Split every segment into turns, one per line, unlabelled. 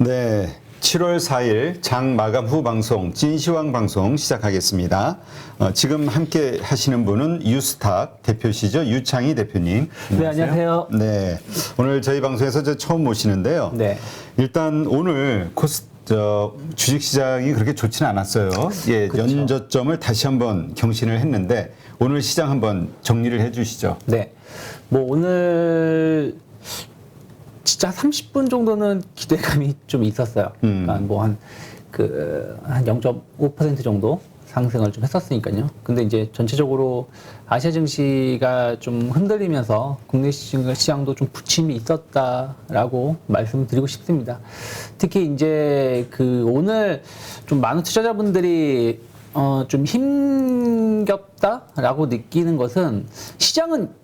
네, 7월 4일 장 마감 후 방송 찐시황 방송 시작하겠습니다. 지금 함께 하시는 분은 유스탁 대표시죠, 유창희 대표님.
네, 안녕하세요.
네, 오늘 저희 방송에서 처음 모시는데요.
네.
일단 오늘 주식시장이 그렇게 좋지는 않았어요. 예,
그렇죠.
연저점을 다시 한번 경신을 했는데 오늘 시장 한번 정리를 해주시죠.
네. 뭐 오늘 진짜 30분 정도는 기대감이 좀 있었어요. 그러니까 뭐 한 0.5% 정도 상승을 좀 했었으니까요. 근데 이제 전체적으로 아시아 증시가 좀 흔들리면서 국내 시장도 좀 부침이 있었다라고 말씀드리고 싶습니다. 특히 이제 오늘 좀 많은 투자자분들이 좀 힘겹다라고 느끼는 것은 시장은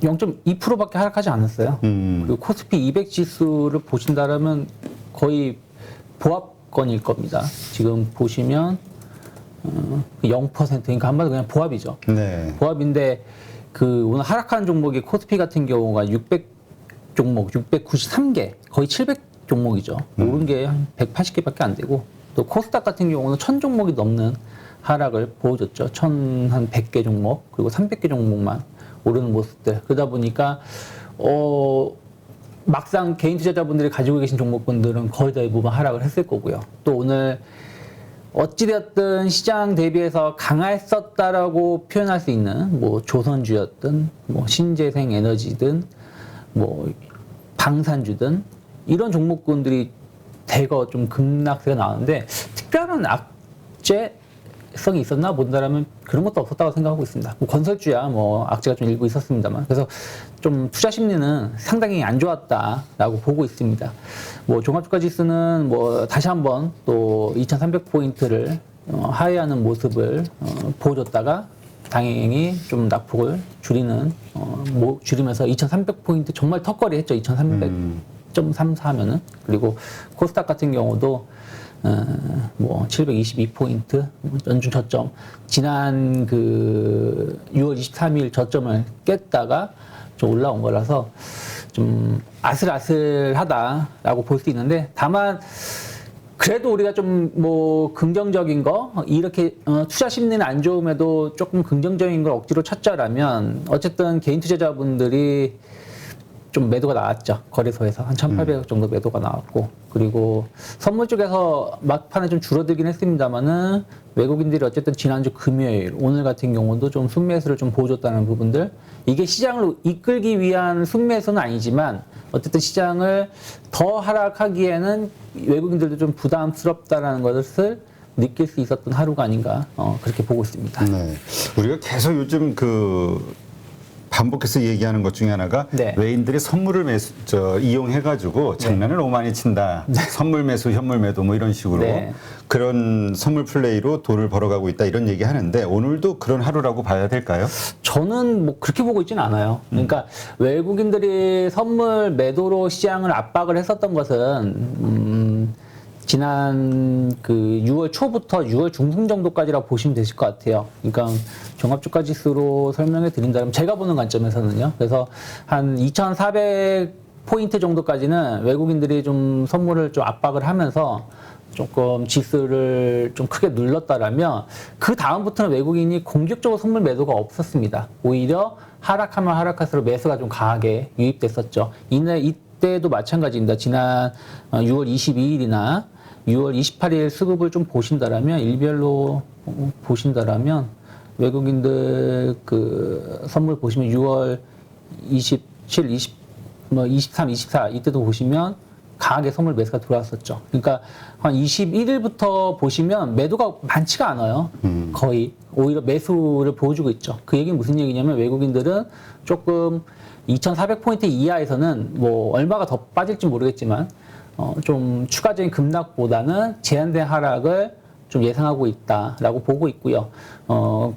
0.2%밖에 하락하지 않았어요. 그리고 코스피 200 지수를 보신다면 거의 보합권일 겁니다. 지금 보시면 0%, 그러니까 한마디로 그냥 보합이죠.
네.
보합인데 오늘 하락한 종목이 코스피 같은 경우가 600 종목, 693개, 거의 700 종목이죠. 오른 게 한 180개밖에 안 되고, 또 코스닥 같은 경우는 1000 종목이 넘는 하락을 보여줬죠. 1100개 종목, 그리고 300개 종목만 오르는 모습들. 그러다 보니까 막상 개인 투자자분들이 가지고 계신 종목분들은 거의 대부분 하락을 했을 거고요. 또 오늘 어찌되었든 시장 대비해서 강했었다라고 표현할 수 있는 뭐 조선주였든 뭐 신재생 에너지든 뭐 방산주든 이런 종목군들이 대거 좀 급락세가 나오는데, 특별한 악재성이 있었나 본다라면 그런 것도 없었다고 생각하고 있습니다. 뭐 건설주야 뭐 악재가 좀 일부 있었습니다만, 그래서 좀 투자 심리는 상당히 안 좋았다라고 보고 있습니다. 뭐 종합주가 지수는 뭐 다시 한번 또 2,300포인트를 하회하는 모습을 보여줬다가 당연히 좀 낙폭을 줄이면서 2,300포인트 정말 턱걸이 했죠. 2,300.34 하면은. 그리고 코스닥 같은 경우도 뭐 722포인트 연중 저점, 지난 6월 23일 저점을 깼다가 좀 올라온 거라서 좀 아슬아슬하다라고 볼 수 있는데, 다만 그래도 우리가 좀 뭐 긍정적인 거, 이렇게 투자 심리는 안 좋음에도 조금 긍정적인 걸 억지로 찾자라면 어쨌든 개인 투자자분들이 좀 매도가 나왔죠. 거래소에서 한 1,800억 정도 매도가 나왔고, 그리고 선물 쪽에서 막판에 좀 줄어들긴 했습니다만은 외국인들이 어쨌든 지난주 금요일, 오늘 같은 경우도 좀 순매수를 좀 보여줬다는 부분들, 이게 시장을 이끌기 위한 순매수는 아니지만 어쨌든 시장을 더 하락하기에는 외국인들도 좀 부담스럽다라는 것을 느낄 수 있었던 하루가 아닌가, 그렇게 보고 있습니다.
네. 우리가 계속 요즘 반복해서 얘기하는 것 중에 하나가,
네.
외인들이 선물을 이용해가지고 장난을 너무 많이 친다.
네.
선물 매수, 현물 매도 뭐 이런 식으로
네.
그런 선물 플레이로 돈을 벌어가고 있다, 이런 얘기 하는데 오늘도 그런 하루라고 봐야 될까요?
저는 뭐 그렇게 보고 있지는 않아요. 그러니까 외국인들이 선물 매도로 시장을 압박을 했었던 것은 지난 6월 초부터 6월 중순 정도까지라고 보시면 되실 것 같아요. 그러니까 종합주가 지수로 설명해 드린다면, 제가 보는 관점에서는요. 그래서 한 2,400포인트 정도까지는 외국인들이 좀 선물을 좀 압박을 하면서 조금 지수를 좀 크게 눌렀다라면, 그 다음부터는 외국인이 공격적으로 선물 매도가 없었습니다. 오히려 하락하면 하락할수록 매수가 좀 강하게 유입됐었죠. 이때도 마찬가지입니다. 지난 6월 22일이나 6월 28일 수급을 좀 보신다라면, 일별로 보신다라면 외국인들 선물 보시면 6월 27, 23, 24 이때도 보시면 강하게 선물 매수가 들어왔었죠. 그러니까 한 21일부터 보시면 매도가 많지가 않아요. 거의 오히려 매수를 보여주고 있죠. 그 얘기는 무슨 얘기냐면, 외국인들은 조금 2,400포인트 이하에서는 뭐 얼마가 더 빠질지 모르겠지만 좀 추가적인 급락보다는 제한된 하락을 좀 예상하고 있다라고 보고 있고요.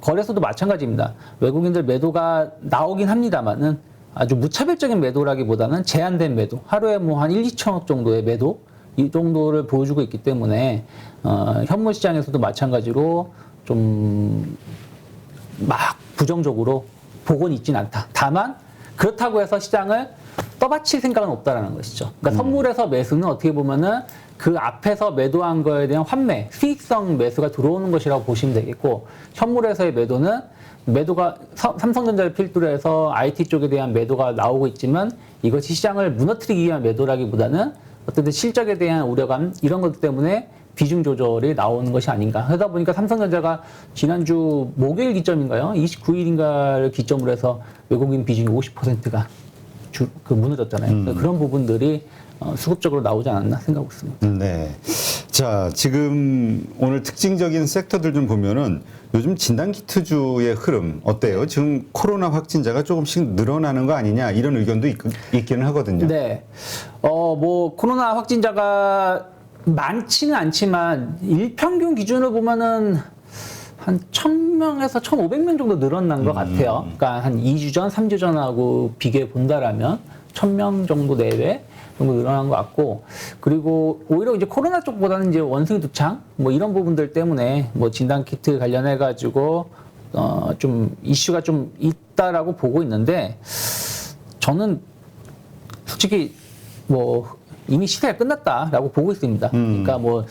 거래소도 마찬가지입니다. 외국인들 매도가 나오긴 합니다만은 아주 무차별적인 매도라기보다는 제한된 매도, 하루에 뭐 한 1, 2천억 정도의 매도, 이 정도를 보여주고 있기 때문에 현물 시장에서도 마찬가지로 좀 막 부정적으로 보고는 있진 않다. 다만 그렇다고 해서 시장을 떠받칠 생각은 없다라는 것이죠. 그러니까 선물에서 매수는 어떻게 보면은 그 앞에서 매도한 거에 대한 환매, 수익성 매수가 들어오는 것이라고 보시면 되겠고, 현물에서의 매도는 매도가 삼성전자를 필두로 해서 IT 쪽에 대한 매도가 나오고 있지만 이것이 시장을 무너뜨리기 위한 매도라기보다는 어쨌든 실적에 대한 우려감 이런 것 때문에 비중 조절이 나오는 것이 아닌가. 그러다 보니까 삼성전자가 지난주 목요일 기점인가요? 29일인가를 기점으로 해서 외국인 비중이 50%가 무너졌잖아요. 그런 부분들이 수급적으로 나오지 않았나 생각하고 있습니다.
네. 자, 지금 오늘 특징적인 섹터들 좀 보면은 요즘 진단키트주의 흐름 어때요? 지금 코로나 확진자가 조금씩 늘어나는 거 아니냐 이런 의견도 있기는 하거든요.
네. 뭐 코로나 확진자가 많지는 않지만 일평균 기준으로 보면은 한 1,000명에서 1,500명 정도 늘어난 것 같아요. 그러니까 한 2주 전, 3주 전하고 비교해 본다라면 1,000명 정도 내외 정도 늘어난 것 같고, 그리고 오히려 이제 코로나 쪽보다는 이제 원숭이 두창 뭐 이런 부분들 때문에 뭐 진단 키트 관련해 가지고 좀 이슈가 좀 있다라고 보고 있는데, 저는 솔직히 뭐 이미 시대가 끝났다라고 보고 있습니다. 그러니까 뭐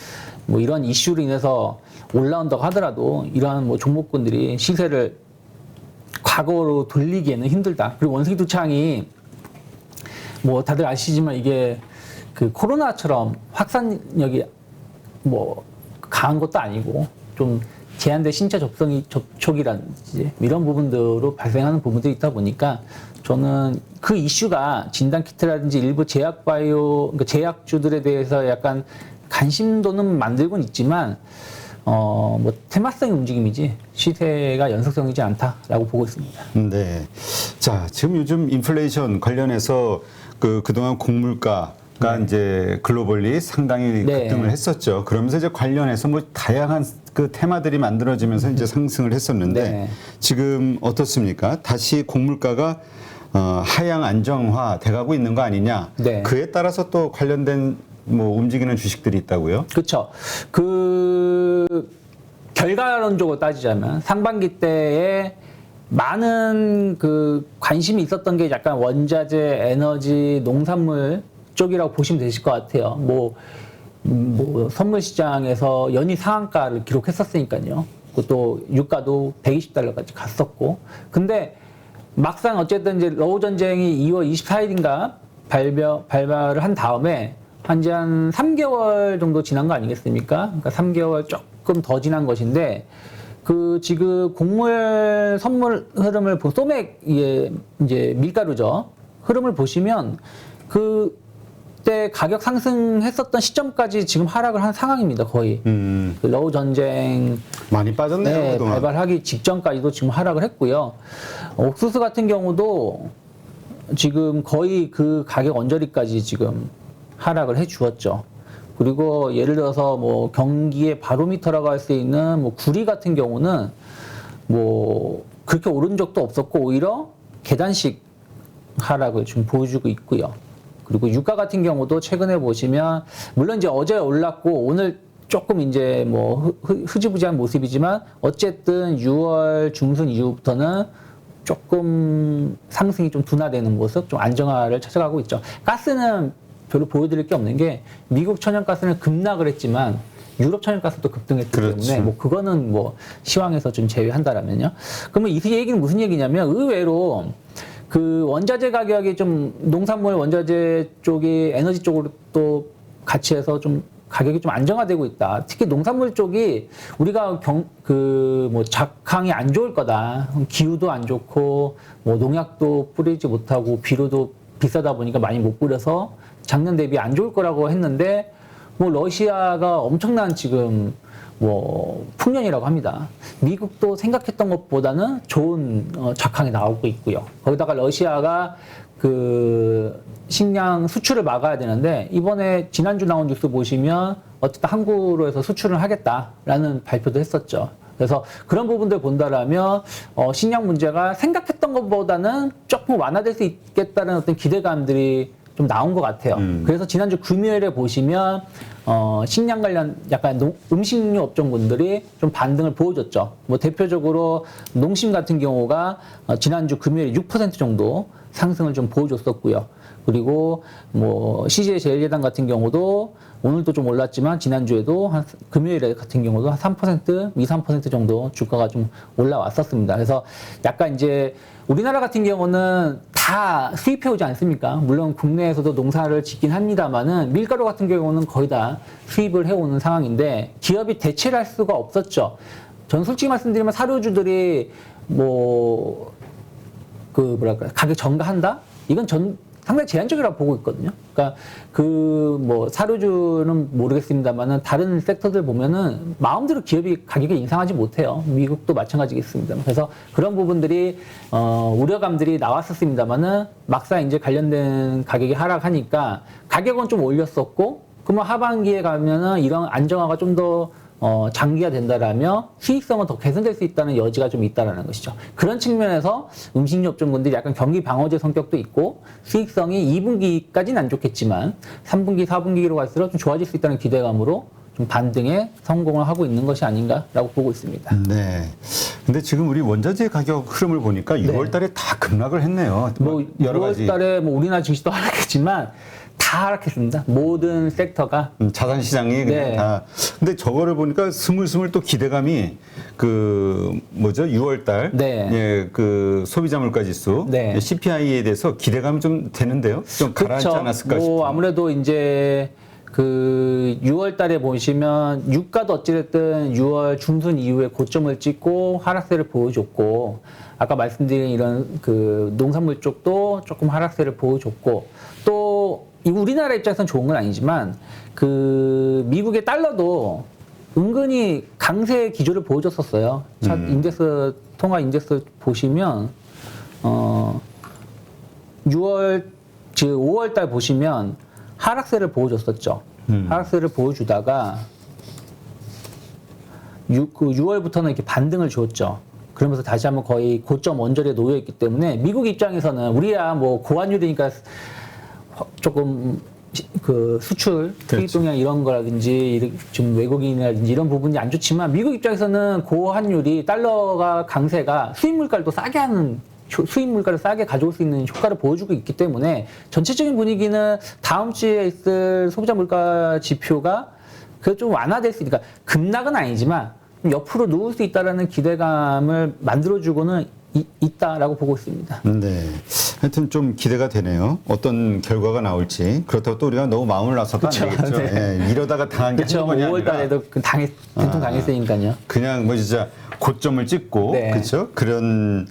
이런 이슈로 인해서 올라온다고 하더라도 이러한 뭐 종목군들이 시세를 과거로 돌리기에는 힘들다. 그리고 원숭이 두창이 뭐 다들 아시지만 이게 그 코로나처럼 확산력이 뭐 강한 것도 아니고 좀 제한된 신체 접촉이라든지 이런 부분들로 발생하는 부분들이 있다 보니까 저는 그 이슈가 진단키트라든지 일부 제약바이오, 그러니까 제약주들에 대해서 약간 관심도는 만들곤 있지만 뭐 테마성의 움직임이지 시세가 연속성이지 않다라고 보고 있습니다.
네. 자, 지금 요즘 인플레이션 관련해서 그동안 곡물가가 이제 글로벌리 상당히 급등을 했었죠. 그러면서 이제 관련해서 뭐 다양한 그 테마들이 만들어지면서 이제 상승을 했었는데 지금 어떻습니까? 다시 곡물가가 하향 안정화 돼가고 있는 거 아니냐? 그에 따라서 또 관련된 뭐 움직이는 주식들이 있다고요?
그렇죠. 그 결과론적으로 따지자면 상반기 때에 많은 그 관심이 있었던 게 약간 원자재, 에너지, 농산물 쪽이라고 보시면 되실 것 같아요. 뭐 선물 시장에서 연이 상한가를 기록했었으니까요. 또 유가도 120달러까지 갔었고. 근데 막상 어쨌든 이제 러우 전쟁이 2월 24일인가 발발을 한 다음에 한 3개월 정도 지난 거 아니겠습니까? 그러니까 3개월 조금 더 지난 것인데, 그 지금 곡물 선물 흐름을 소맥 이제 밀가루죠. 흐름을 보시면 그때 가격 상승했었던 시점까지 지금 하락을 한 상황입니다. 거의. 그 러우 전쟁
많이 빠졌네요. 그동안.
발발하기 직전까지도 지금 하락을 했고요. 옥수수 같은 경우도 지금 거의 그 가격 언저리까지 지금 하락을 해 주었죠. 그리고 예를 들어서 뭐 경기의 바로미터라고 할 수 있는 뭐 구리 같은 경우는 뭐 그렇게 오른 적도 없었고 오히려 계단식 하락을 좀 보여주고 있고요. 그리고 유가 같은 경우도 최근에 보시면 물론 이제 어제 올랐고 오늘 조금 이제 뭐 흐지부지한 모습이지만 어쨌든 6월 중순 이후부터는 조금 상승이 좀 둔화되는 모습, 좀 안정화를 찾아가고 있죠. 가스는 별로 보여드릴 게 없는 게 미국 천연가스는 급락을 했지만 유럽 천연가스도 급등했기 때문에 뭐 그거는 뭐 시황에서 좀 제외한다라면요. 그러면 이 얘기는 무슨 얘기냐면 의외로 그 원자재 가격이 좀 농산물 원자재 쪽이 에너지 쪽으로 또 같이 해서 좀 가격이 좀 안정화되고 있다. 특히 농산물 쪽이 우리가 뭐 작황이 안 좋을 거다. 기후도 안 좋고 뭐 농약도 뿌리지 못하고 비료도 비싸다 보니까 많이 못 뿌려서 작년 대비 안 좋을 거라고 했는데 뭐 러시아가 엄청난 지금 뭐 풍년이라고 합니다. 미국도 생각했던 것보다는 좋은 작황이 나오고 있고요. 거기다가 러시아가 그 식량 수출을 막아야 되는데 이번에 지난주 나온 뉴스 보시면 어쨌든 항구로 해서 수출을 하겠다라는 발표도 했었죠. 그래서 그런 부분들 본다라면 식량 문제가 생각했던 것보다는 조금 완화될 수 있겠다는 어떤 기대감들이 좀 나온 것 같아요. 그래서 지난주 금요일에 보시면 식량 관련 약간 음식료 업종군들이 좀 반등을 보여줬죠. 뭐 대표적으로 농심 같은 경우가 지난주 금요일에 6% 정도 상승을 좀 보여줬었고요. 그리고 뭐 CJ 제일제당 같은 경우도 오늘도 좀 올랐지만 지난주에도 한 금요일에 같은 경우도 한 3%, 2, 3% 정도 주가가 좀 올라왔었습니다. 그래서 약간 이제 우리나라 같은 경우는 다 수입해 오지 않습니까? 물론 국내에서도 농사를 짓긴 합니다만은 밀가루 같은 경우는 거의 다 수입을 해오는 상황인데 기업이 대체를 할 수가 없었죠. 전 솔직히 말씀드리면 사료주들이 뭐 가격 전가한다? 이건 상당히 제한적이라고 보고 있거든요. 그러니까 뭐 사료주는 모르겠습니다만은 다른 섹터들 보면은 마음대로 기업이 가격을 인상하지 못해요. 미국도 마찬가지겠습니다. 그래서 그런 부분들이 우려감들이 나왔었습니다만은 막상 이제 관련된 가격이 하락하니까 가격은 좀 올렸었고 그러면 하반기에 가면은 이런 안정화가 좀 더 장기화 된다라면 수익성은 더 개선될 수 있다는 여지가 좀 있다라는 것이죠. 그런 측면에서 음식료 업종군들이 약간 경기 방어제 성격도 있고 수익성이 2분기까지는 안 좋겠지만 3분기, 4분기로 갈수록 좀 좋아질 수 있다는 기대감으로 좀 반등에 성공을 하고 있는 것이 아닌가라고 보고 있습니다.
네. 근데 지금 우리 원자재 가격 흐름을 보니까 6월 달에 다 급락을 했네요.
뭐
여러 가지.
6월 달에 뭐 우리나라 증시도 하락했지만 다 하락했습니다. 모든 섹터가.
자산 시장이 그냥
네.
다. 근데 저거를 보니까 스물스물 또 기대감이 6월 달
네.
예, 소비자 물가 지수
네.
CPI에 대해서 기대감이 좀 되는데요. 좀 가라앉지
그쵸.
않았을까
뭐
싶어요.
아무래도 이제 6월 달에 보시면 유가도 어찌됐든 6월 중순 이후에 고점을 찍고 하락세를 보여줬고 아까 말씀드린 이런 농산물 쪽도 조금 하락세를 보여줬고 또 우리나라 입장에서는 좋은 건 아니지만 미국의 달러도 은근히 강세 기조를 보여줬었어요. 인덱스 통화 인덱스 보시면 5월 달 보시면 하락세를 보여줬었죠. 하락세를 보여주다가 6월부터는 이렇게 반등을 줬죠. 그러면서 다시 한번 거의 고점 원저리에 놓여 있기 때문에 미국 입장에서는 우리야 뭐 고환율이니까 조금 수출, 수입 동향 이런 거라든지 좀 외국인이라든지 이런 부분이 안 좋지만 미국 입장에서는 고환율이 달러가 강세가 수입 물가를 싸게 하는 수입 물가를 싸게 가져올 수 있는 효과를 보여주고 있기 때문에 전체적인 분위기는 다음 주에 있을 소비자 물가 지표가 좀 완화될 수 있으니까 급락은 아니지만 옆으로 누울 수 있다라는 기대감을 만들어주고는 있다라고 보고 있습니다.
네. 하여튼 좀 기대가 되네요. 어떤 결과가 나올지. 그렇다고 또 우리가 너무 마음을 놔서도 안 되겠죠.
네.
예, 이러다가 당한 게
그렇죠.
한두 번이
5월
아니라
달에도 대통령 당했으니까요.
그냥 뭐 진짜 고점을 찍고
네.
그렇죠? 그런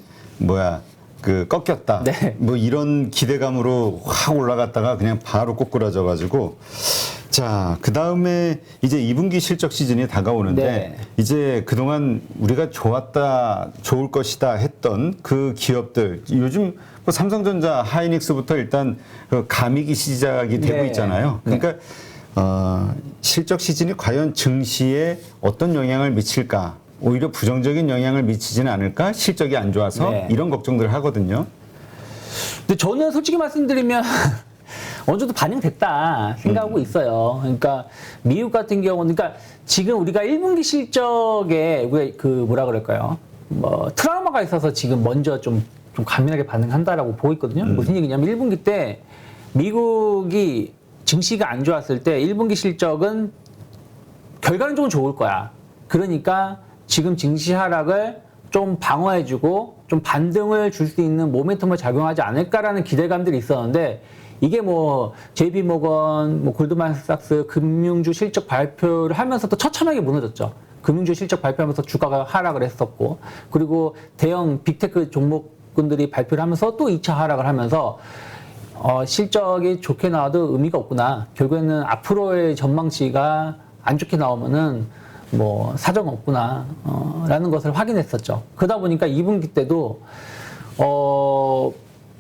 꺾였다.
네.
뭐 이런 기대감으로 확 올라갔다가 그냥 바로 꼬꾸라져 가지고 자, 그다음에 이제 2분기 실적 시즌이 다가오는데
네.
이제 그동안 우리가 좋을 것이다 했던 그 기업들 요즘 뭐 삼성전자, 하이닉스부터 일단 감익이 시작이 되고
네.
있잖아요. 그러니까 실적 시즌이 과연 증시에 어떤 영향을 미칠까? 오히려 부정적인 영향을 미치지는 않을까? 실적이 안 좋아서
네.
이런 걱정들을 하거든요.
근데 저는 솔직히 말씀드리면 어느 정도 반영됐다 생각하고 있어요. 그러니까 미국 같은 경우는 그러니까 지금 우리가 1분기 실적에 뭐라 그럴까요? 뭐 트라우마가 있어서 지금 먼저 좀 가민하게 반응한다라고 보고 있거든요. 무슨 얘기냐면 1분기 때 미국이 증시가 안 좋았을 때 1분기 실적은 결과는 좀 좋을 거야. 그러니까 지금 증시 하락을 좀 방어해주고 좀 반등을 줄 수 있는 모멘텀을 작용하지 않을까라는 기대감들이 있었는데 이게 뭐 JP모건, 뭐 골드만삭스 금융주 실적 발표를 하면서 또 처참하게 무너졌죠. 금융주 실적 발표하면서 주가가 하락을 했었고 그리고 대형 빅테크 종목군들이 발표를 하면서 또 2차 하락을 하면서 실적이 좋게 나와도 의미가 없구나. 결국에는 앞으로의 전망치가 안 좋게 나오면은 뭐 사정 없구나 라는 것을 확인했었죠. 그러다 보니까 2분기 때도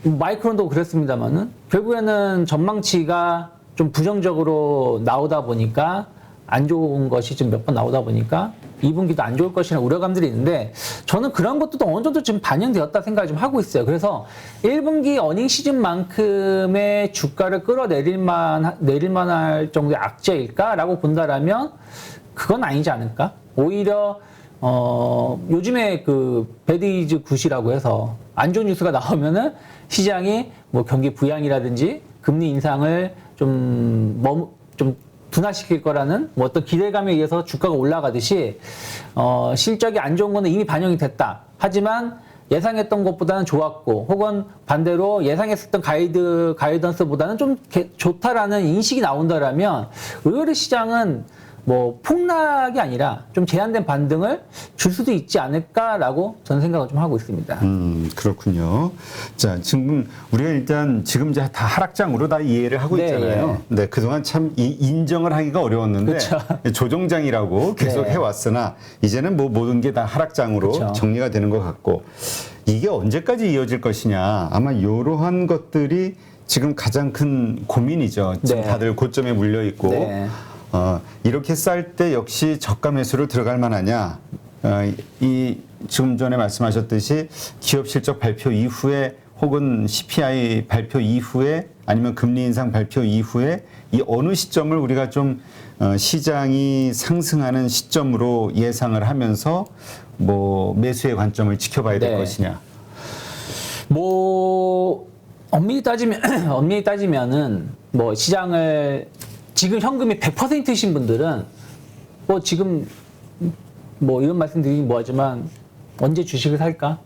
마이크론도 그랬습니다만은 결국에는 전망치가 좀 부정적으로 나오다 보니까 안 좋은 것이 좀 몇 번 나오다 보니까 2분기도 안 좋을 것이라는 우려감들이 있는데 저는 그런 것도 어느 정도 지금 반영되었다 생각을 좀 하고 있어요. 그래서 1분기 어닝 시즌만큼의 주가를 끌어내릴 만할 정도의 악재일까라고 본다라면 그건 아니지 않을까? 오히려 요즘에 그 배드이즈 굿이라고 해서 안 좋은 뉴스가 나오면은 시장이 뭐 경기 부양이라든지 금리 인상을 좀 둔화시킬 거라는 뭐 어떤 기대감에 의해서 주가가 올라가듯이 실적이 안 좋은 거는 이미 반영이 됐다. 하지만 예상했던 것보다는 좋았고 혹은 반대로 예상했었던 가이던스보다는 좀 좋다라는 인식이 나온다라면 의외로 시장은 뭐 폭락이 아니라 좀 제한된 반등을 줄 수도 있지 않을까라고 저는 생각을 좀 하고 있습니다.
그렇군요. 자, 지금 우리가 일단 지금 이제 다 하락장으로 다 이해를 하고
네,
있잖아요.
예.
네, 그동안 참 인정을 하기가 어려웠는데
그쵸.
조정장이라고 계속
네.
해왔으나 이제는 뭐 모든 게 다 하락장으로
그쵸.
정리가 되는 것 같고 이게 언제까지 이어질 것이냐 아마 이러한 것들이 지금 가장 큰 고민이죠. 지금
네.
다들 고점에 물려 있고
네.
이렇게 쌀 때 역시 저가 매수를 들어갈 만하냐? 이 지금 전에 말씀하셨듯이 기업 실적 발표 이후에 혹은 CPI 발표 이후에 아니면 금리 인상 발표 이후에 이 어느 시점을 우리가 좀 시장이 상승하는 시점으로 예상을 하면서 뭐 매수의 관점을 지켜봐야 될
네.
것이냐?
뭐 엄밀히 따지면은 뭐 시장을 지금 현금이 100%이신 분들은 뭐 지금 뭐 이런 말씀드리기 뭐하지만 언제 주식을 살까?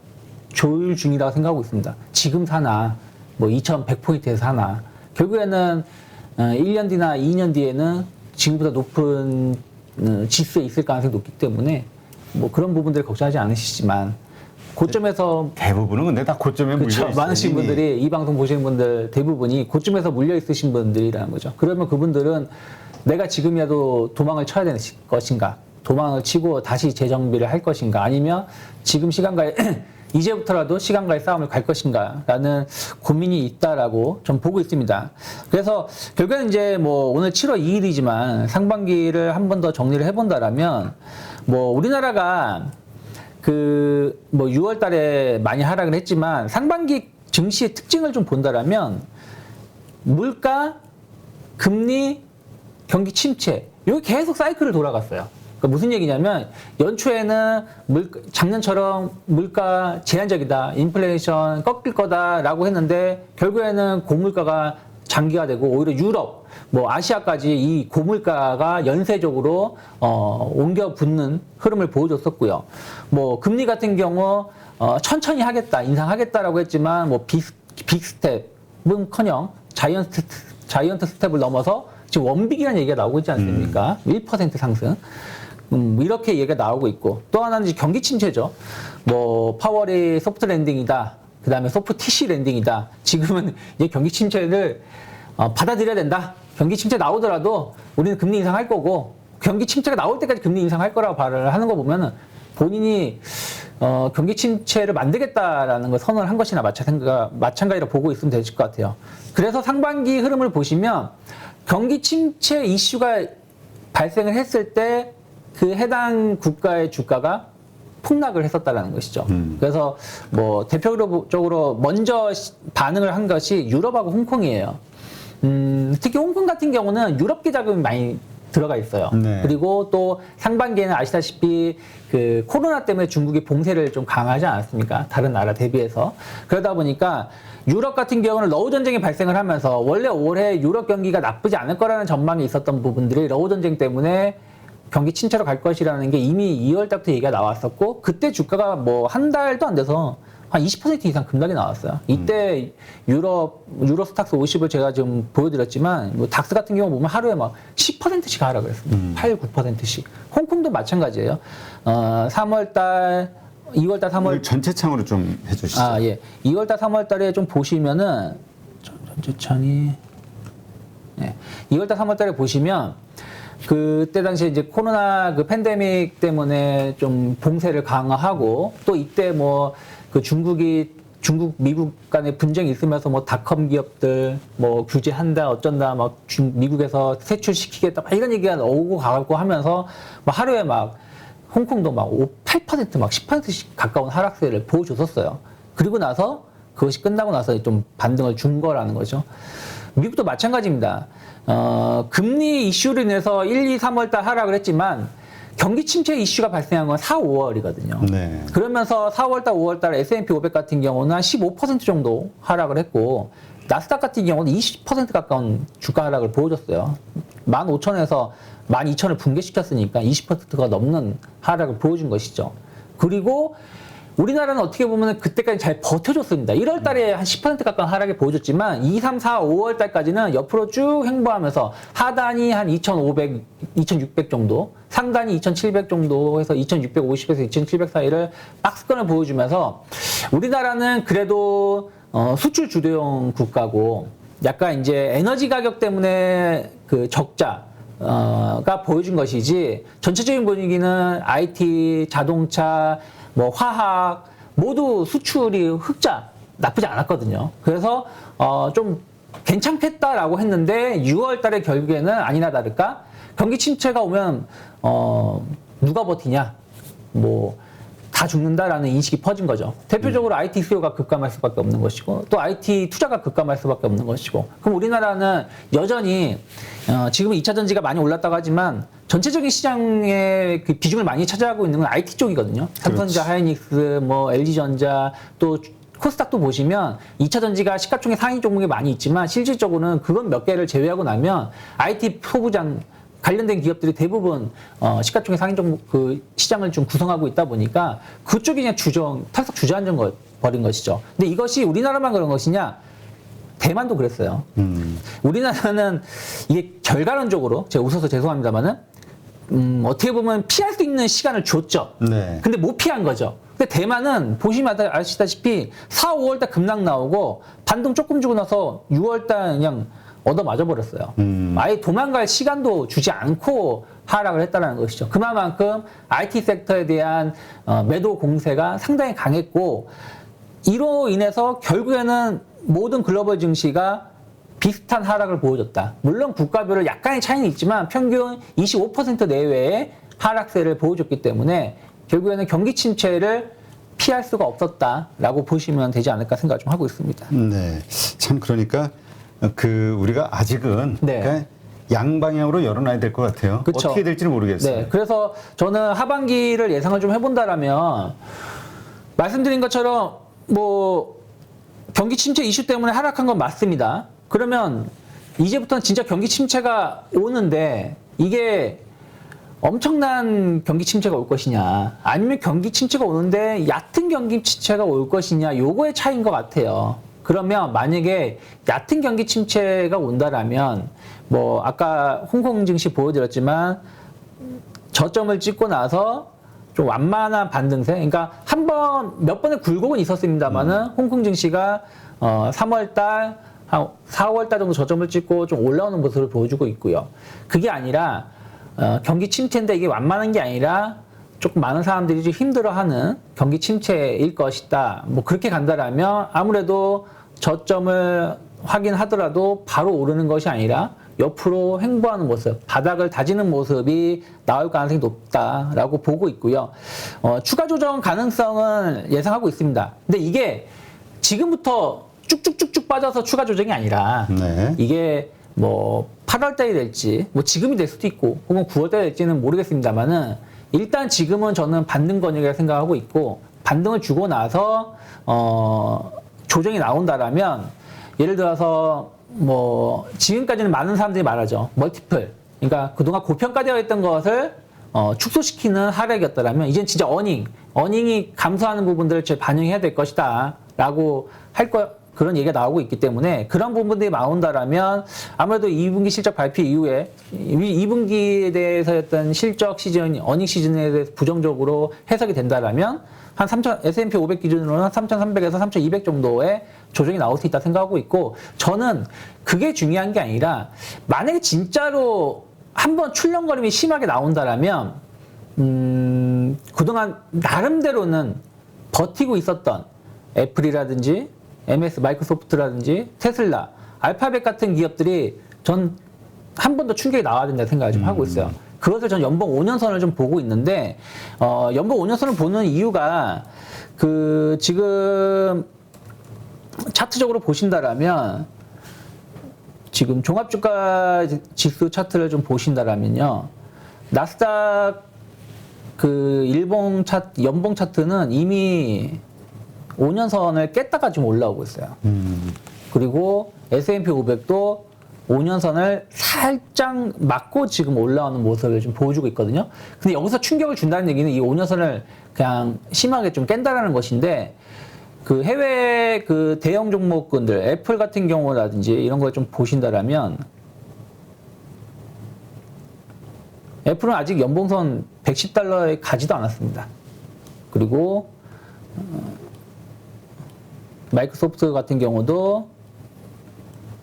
조율 중이라고 생각하고 있습니다. 지금 사나 뭐 2100포인트에서 사나 결국에는 1년 뒤나 2년 뒤에는 지금보다 높은 지수에 있을 가능성이 높기 때문에 뭐 그런 부분들 걱정하지 않으시지만 고점에서
대부분은 근데 다 고점에 물려
그렇죠.
있어요.
많으신
이미.
분들이 이 방송 보시는 분들 대부분이 고점에서 물려 있으신 분들이라는 거죠. 그러면 그분들은 내가 지금이라도 도망을 쳐야 되는 것인가? 도망을 치고 다시 재정비를 할 것인가? 아니면 지금 시간과의 이제부터라도 시간과의 싸움을 갈 것인가? 라는 고민이 있다라고 좀 보고 있습니다. 그래서 결국에는 이제 뭐 오늘 7월 2일이지만 상반기를 한 번 더 정리를 해본다라면 뭐 우리나라가 뭐 6월 달에 많이 하락을 했지만 상반기 증시의 특징을 좀 본다라면 물가, 금리, 경기 침체 여기 계속 사이클을 돌아갔어요. 그러니까 무슨 얘기냐면 연초에는 작년처럼 물가 제한적이다, 인플레이션 꺾일 거다라고 했는데 결국에는 고물가가 장기화되고 오히려 유럽, 뭐 아시아까지 이 고물가가 연쇄적으로 옮겨 붙는 흐름을 보여줬었고요. 뭐 금리 같은 경우 천천히 하겠다, 인상하겠다라고 했지만 뭐 빅스텝은커녕 자이언트 스텝을 넘어서 지금 원빅이라는 얘기가 나오고 있지 않습니까? 1% 상승. 이렇게 얘기가 나오고 있고 또 하나는 이제 경기 침체죠. 뭐 파월이 소프트 랜딩이다. 그 다음에 소프트 TC 랜딩이다. 지금은 이제 경기 침체를 받아들여야 된다. 경기 침체 나오더라도 우리는 금리 인상할 거고 경기 침체가 나올 때까지 금리 인상할 거라고 발언을 하는 거 보면은 본인이 경기 침체를 만들겠다라는 걸 선언을 한 것이나 마찬가지로 보고 있으면 될 것 같아요. 그래서 상반기 흐름을 보시면 경기 침체 이슈가 발생을 했을 때 그 해당 국가의 주가가 폭락을 했었다라는 것이죠. 그래서 뭐 대표적으로 먼저 반응을 한 것이 유럽하고 홍콩이에요. 특히 홍콩 같은 경우는 유럽계 자금이 많이 들어가 있어요.
네.
그리고 또 상반기에는 아시다시피 그 코로나 때문에 중국이 봉쇄를 좀 강하지 않았습니까? 다른 나라 대비해서. 그러다 보니까 유럽 같은 경우는 러우 전쟁이 발생을 하면서 원래 올해 유럽 경기가 나쁘지 않을 거라는 전망이 있었던 부분들이 러우 전쟁 때문에 경기 침체로 갈 것이라는 게 이미 2월 달부터 얘기가 나왔었고 그때 주가가 뭐 한 달도 안 돼서 한 20% 이상 급락이 나왔어요. 이때 유로스탁스 50을 제가 지금 보여드렸지만 뭐 닥스 같은 경우 보면 하루에 막 10%씩 하락을 했습니다. 8, 9%씩. 홍콩도 마찬가지예요. 3월달, 2월달, 3월
전체 창으로 좀 해주시죠.
아 예, 2월달, 3월달에 좀 보시면은 천천히. 네. 2월달, 3월달에 보시면. 그때 당시에 이제 코로나 그 팬데믹 때문에 좀 봉쇄를 강화하고 또 이때 뭐 그 중국, 미국 간의 분쟁이 있으면서 뭐 닷컴 기업들 뭐 규제한다 어쩐다 막 미국에서 세출시키겠다 막 이런 얘기가 오고 가고 하면서 막 하루에 막 홍콩도 막 8%, 막 10%씩 가까운 하락세를 보여줬었어요. 그리고 나서 그것이 끝나고 나서 좀 반등을 준 거라는 거죠. 미국도 마찬가지입니다. 금리 이슈로 인해서 1, 2, 3월 달 하락을 했지만 경기 침체 이슈가 발생한 건 4, 5월이거든요.
네.
그러면서 4월 달, 5월 달 S&P 500 같은 경우는 한 15% 정도 하락을 했고 나스닥 같은 경우는 20% 가까운 주가 하락을 보여줬어요. 15,000에서 12,000을 붕괴시켰으니까 20%가 넘는 하락을 보여준 것이죠. 그리고 우리나라는 어떻게 보면 그때까지 잘 버텨줬습니다. 1월 달에 한 10% 가까운 하락을 보여줬지만 2, 3, 4, 5월 달까지는 옆으로 쭉 횡보하면서 하단이 한 2,500, 2,600 정도, 상단이 2,700 정도 해서 2,650에서 2,700 사이를 박스권을 보여주면서 우리나라는 그래도 수출 주도형 국가고 약간 이제 에너지 가격 때문에 그 적자가 보여준 것이지 전체적인 분위기는 IT, 자동차, 뭐 화학 모두 수출이 흑자 나쁘지 않았거든요. 그래서 좀 괜찮겠다라고 했는데 6월 달에 결국에는 아니나 다를까 경기 침체가 오면 누가 버티냐 뭐 다 죽는다라는 인식이 퍼진 거죠. 대표적으로 IT 수요가 급감할 수밖에 없는 것이고 또 IT 투자가 급감할 수밖에 없는 것이고 그럼 우리나라는 여전히 지금 2차 전지가 많이 올랐다고 하지만 전체적인 시장의 그 비중을 많이 차지하고 있는 건 IT 쪽이거든요. 삼성전자, 하이닉스, 뭐 LG전자 또 코스닥도 보시면 2차 전지가 시가총액 상위 종목이 많이 있지만 실질적으로는 그건 몇 개를 제외하고 나면 IT 소부장 관련된 기업들이 대부분 시가총액 상위 종목 그 시장을 좀 구성하고 있다 보니까 그쪽이 그냥 탈석 주저앉은 버린 것이죠. 근데 이것이 우리나라만 그런 것이냐? 대만도 그랬어요. 우리나라는 이게 결과론적으로 제가 웃어서 죄송합니다만은 어떻게 보면 피할 수 있는 시간을 줬죠.
네. 근데
못 피한 거죠. 근데 대만은 보시면 아시다시피 4, 5월 달 급락 나오고 반등 조금 주고 나서 6월 달 그냥 얻어 맞아 버렸어요. 아예 도망갈 시간도 주지 않고 하락을 했다는 것이죠. 그만큼 IT 섹터에 대한 매도 공세가 상당히 강했고 이로 인해서 결국에는 모든 글로벌 증시가 비슷한 하락을 보여줬다. 물론 국가별로 약간의 차이는 있지만 평균 25% 내외의 하락세를 보여줬기 때문에 결국에는 경기 침체를 피할 수가 없었다라고 보시면 되지 않을까 생각을 좀 하고 있습니다.
네. 참 그러니까 우리가 아직은
네.
그러니까 양방향으로 열어놔야 될 것 같아요.
그쵸.
어떻게 될지는 모르겠어요.
네. 그래서 저는 하반기를 예상을 좀 해본다라면 말씀드린 것처럼 뭐 경기 침체 이슈 때문에 하락한 건 맞습니다. 그러면 이제부터는 진짜 경기 침체가 오는데 이게 엄청난 경기 침체가 올 것이냐 아니면 경기 침체가 오는데 얕은 경기 침체가 올 것이냐 요거의 차이인 것 같아요. 그러면 만약에 얕은 경기 침체가 온다라면 뭐 아까 홍콩 증시 보여드렸지만 저점을 찍고 나서 좀 완만한 반등세 그러니까 몇 번의 굴곡은 있었습니다만은 홍콩 증시가 3월달 한 4월달 정도 저점을 찍고 좀 올라오는 모습을 보여주고 있고요. 그게 아니라 경기 침체인데 이게 완만한 게 아니라 조금 많은 사람들이 좀 힘들어하는 경기 침체일 것이다. 뭐 그렇게 간다라면 아무래도 저점을 확인하더라도 바로 오르는 것이 아니라 옆으로 횡보하는 모습, 바닥을 다지는 모습이 나올 가능성이 높다라고 보고 있고요. 추가 조정 가능성은 예상하고 있습니다. 근데 이게 지금부터 쭉쭉쭉쭉 빠져서 추가 조정이 아니라
네.
이게 뭐 8월 달이 될지 뭐 지금이 될 수도 있고 혹은 9월 달이 될지는 모르겠습니다만은 일단 지금은 저는 반등 권역이라고 생각하고 있고 반등을 주고 나서 조정이 나온다라면 예를 들어서 뭐 지금까지는 많은 사람들이 말하죠. 멀티플. 그러니까 그동안 고평가되어 있던 것을 축소시키는 하락이었다라면 이젠 진짜 어닝이 감소하는 부분들을 반영해야 될 것이다 라고 그런 얘기가 나오고 있기 때문에 그런 부분들이 나온다라면 아무래도 2분기 실적 발표 이후에 2분기에 대해서 했던 실적 시즌, 어닝 시즌에 대해서 부정적으로 해석이 된다라면 한 S&P 500 기준으로는 3,300에서 3,200 정도의 조정이 나올 수 있다 생각하고 있고 저는 그게 중요한 게 아니라 만약에 진짜로 한번 출렁거림이 심하게 나온다라면 그동안 나름대로는 버티고 있었던 애플이라든지 MS 마이크로소프트라든지 테슬라, 알파벳 같은 기업들이 전 한 번 더 충격이 나와야 된다 생각을 좀 하고 있어요. 그것을 전 연봉 5년선을 좀 보고 있는데, 연봉 5년선을 보는 이유가, 지금 차트적으로 보신다라면, 지금 종합주가 지수 차트를 좀 보신다라면요, 나스닥 연봉 차트는 이미 5년선을 깼다가 지금 올라오고 있어요. 그리고 S&P 500도 5년선을 살짝 맞고 지금 올라오는 모습을 좀 보여주고 있거든요. 근데 여기서 충격을 준다는 얘기는 이 5년선을 그냥 심하게 좀 깬다라는 것인데, 해외 대형 종목군들, 애플 같은 경우라든지 이런 걸 좀 보신다라면, 애플은 아직 연봉선 110달러에 가지도 않았습니다. 그리고 마이크로소프트 같은 경우도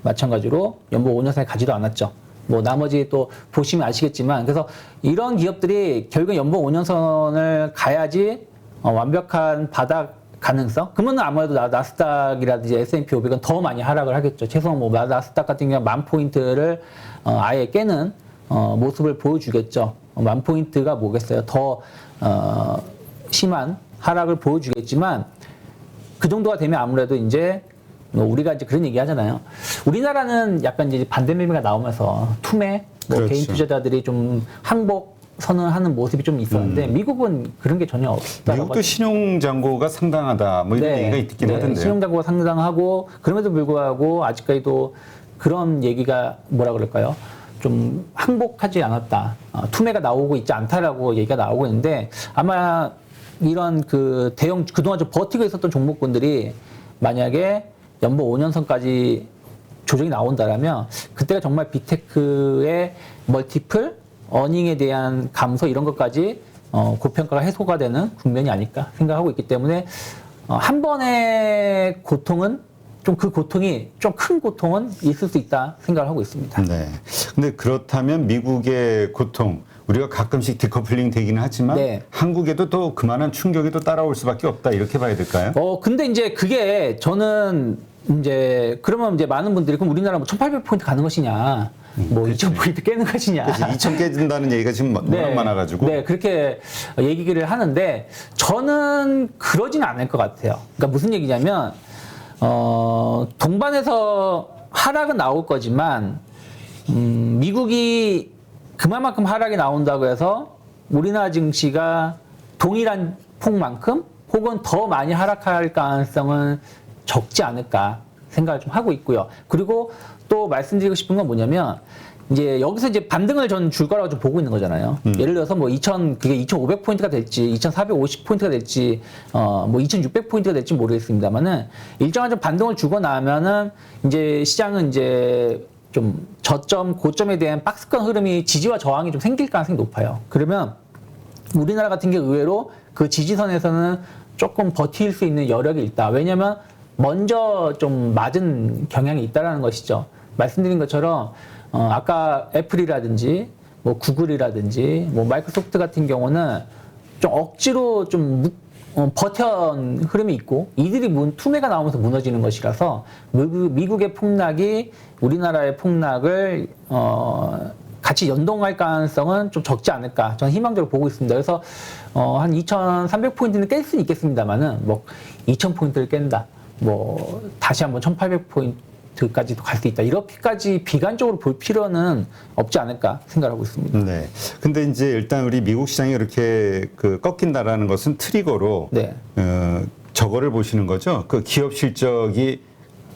마찬가지로 연봉 5년선에 가지도 않았죠. 뭐 나머지 또 보시면 아시겠지만, 그래서 이런 기업들이 결국 연봉 5년선을 가야지 완벽한 바닥 가능성? 그러면 아무래도 나스닥이라든지 S&P 500은 더 많이 하락을 하겠죠. 최소한 뭐 나스닥 같은 경우 10,000포인트를 아예 깨는 모습을 보여주겠죠. 10,000포인트가 뭐겠어요? 더 심한 하락을 보여주겠지만, 그 정도가 되면 아무래도 이제 우리가 이제 그런 얘기 하잖아요. 우리나라는 약간 이제 반대 매매가 나오면서 투매,
그렇죠.
개인 투자자들이 좀 항복 선언하는 모습이 좀 있었는데, 미국은 그런 게 전혀 없다.
미국도 신용잔고가 상당하다, 뭐 이런 얘기가 있긴 하던데요.
신용잔고가 상당하고, 그럼에도 불구하고 아직까지도 그런 얘기가 뭐라 그럴까요? 좀 항복하지 않았다. 투매가 나오고 있지 않다라고 얘기가 나오고 있는데, 아마 이런 그동안 좀 버티고 있었던 종목군들이 만약에 연봉 5년선까지 조정이 나온다라면, 그때가 정말 빅테크의 멀티플, 어닝에 대한 감소 이런 것까지 고평가가 해소가 되는 국면이 아닐까 생각하고 있기 때문에, 한 번의 고통은 좀 그 고통이 좀 큰 고통은 있을 수 있다 생각을 하고 있습니다.
네. 근데 그렇다면 미국의 고통, 우리가 가끔씩 디커플링 되기는 하지만
네.
한국에도 또 그만한 충격이 또 따라올 수밖에 없다, 이렇게 봐야 될까요?
근데 이제 그게 저는 이제 그러면 이제 많은 분들이 그럼 우리나라 뭐 1,800포인트 가는 것이냐, 뭐 2,000포인트 깨는 것이냐.
2천 깨진다는 얘기가 지금 워낙 많아가지고.
네, 그렇게 얘기를 하는데 저는 그러진 않을 것 같아요. 그러니까 무슨 얘기냐면, 동반해서 하락은 나올 거지만, 미국이 그만큼 하락이 나온다고 해서 우리나라 증시가 동일한 폭만큼 혹은 더 많이 하락할 가능성은 적지 않을까 생각을 좀 하고 있고요. 그리고 또 말씀드리고 싶은 건 뭐냐면, 이제 여기서 이제 반등을 저는 줄 거라고 좀 보고 있는 거잖아요. 예를 들어서 뭐 그게 2,500포인트가 될지, 2,450포인트가 될지, 뭐 2,600포인트가 될지 모르겠습니다만은, 일정한 좀 반등을 주고 나면은, 이제 시장은 이제 좀 저점, 고점에 대한 박스권 흐름이 지지와 저항이 좀 생길 가능성이 높아요. 그러면 우리나라 같은 게 의외로 그 지지선에서는 조금 버틸 수 있는 여력이 있다. 왜냐면 먼저 좀 맞은 경향이 있다라는 것이죠. 말씀드린 것처럼, 아까 애플이라든지, 뭐 구글이라든지, 뭐 마이크로소프트 같은 경우는 좀 억지로 좀 버텨온 흐름이 있고, 이들이 투매가 나오면서 무너지는 것이라서, 미국의 폭락이 우리나라의 폭락을, 같이 연동할 가능성은 좀 적지 않을까. 저는 희망적으로 보고 있습니다. 그래서, 한 2,300포인트는 깰 수는 있겠습니다만은, 뭐, 2,000포인트를 깬다. 뭐, 다시 한번 1,800포인트까지도 갈 수 있다. 이렇게까지 비관적으로 볼 필요는 없지 않을까 생각하고 있습니다.
네. 근데 이제 일단 우리 미국 시장이 이렇게 꺾인다라는 것은 트리거로,
네.
저거를 보시는 거죠. 그 기업 실적이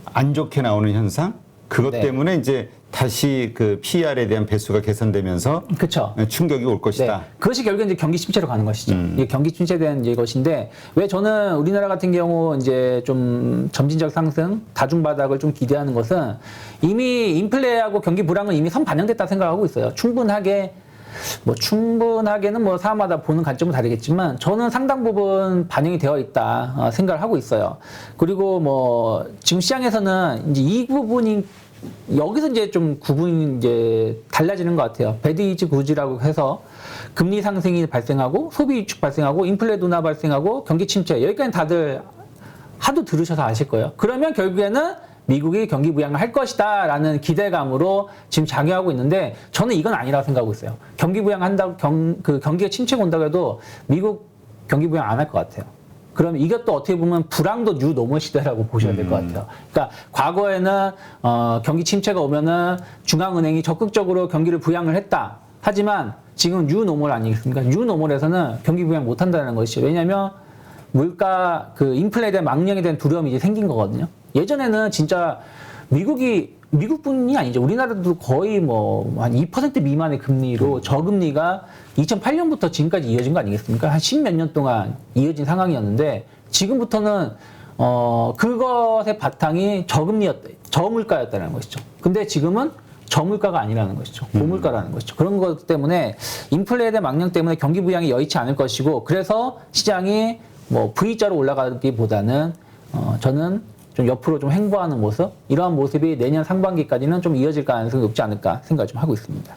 안 좋게 나오는 현상? 그것
네.
때문에 이제 다시 그 PER에 대한 배수가 개선되면서
그렇죠.
충격이 올 것이다.
네. 그것이 결국엔 이제 경기 침체로 가는 것이죠. 이게 경기 침체에 대한 것인데, 왜 저는 우리나라 같은 경우 이제 좀 점진적 상승, 다중 바닥을 좀 기대하는 것은, 이미 인플레하고 경기 불황은 이미 선반영됐다 생각하고 있어요. 충분하게는 뭐 사람마다 보는 관점은 다르겠지만, 저는 상당 부분 반영이 되어 있다 생각을 하고 있어요. 그리고 뭐 지금 시장에서는 이제 이 부분이 여기서 이제 좀 구분이 이제 달라지는 것 같아요. 배드 이즈 굿이라고 해서 금리 상승이 발생하고, 소비 위축 발생하고, 인플레 둔화 발생하고, 경기 침체, 여기까지 다들 하도 들으셔서 아실 거예요. 그러면 결국에는 미국이 경기 부양을 할 것이다라는 기대감으로 지금 작용하고 있는데 저는 이건 아니라고 생각하고 있어요. 경기 부양한다고 경기가 침체가 온다고 해도 미국 경기 부양 안 할 것 같아요. 그러면 이것도 어떻게 보면 불황도 뉴 노멀 시대라고 보셔야 될 것 같아요. 그러니까 과거에는 경기 침체가 오면은 중앙은행이 적극적으로 경기를 부양을 했다. 하지만 지금 뉴 노멀 아니겠습니까? 뉴 노멀에서는 경기 부양 못 한다는 것이죠. 왜냐하면 물가 인플레에 대한 망령에 대한 두려움이 이제 생긴 거거든요. 예전에는 진짜 미국뿐이 아니죠. 우리나라도 거의 뭐 한 2% 미만의 금리로 저금리가 2008년부터 지금까지 이어진 거 아니겠습니까? 한 10몇 년 동안 이어진 상황이었는데 지금부터는 그것의 바탕이 저물가였다는 것이죠. 근데 지금은 저물가가 아니라는 것이죠. 고물가라는 것이죠. 그런 것 때문에 인플레에 대한 망령 때문에 경기 부양이 여의치 않을 것이고 그래서 시장이 뭐 V자로 올라가기보다는 저는 좀 옆으로 좀 횡보하는 모습 이러한 모습이 내년 상반기까지는 좀 이어질 가능성이 높지 않을까 생각을 좀 하고 있습니다.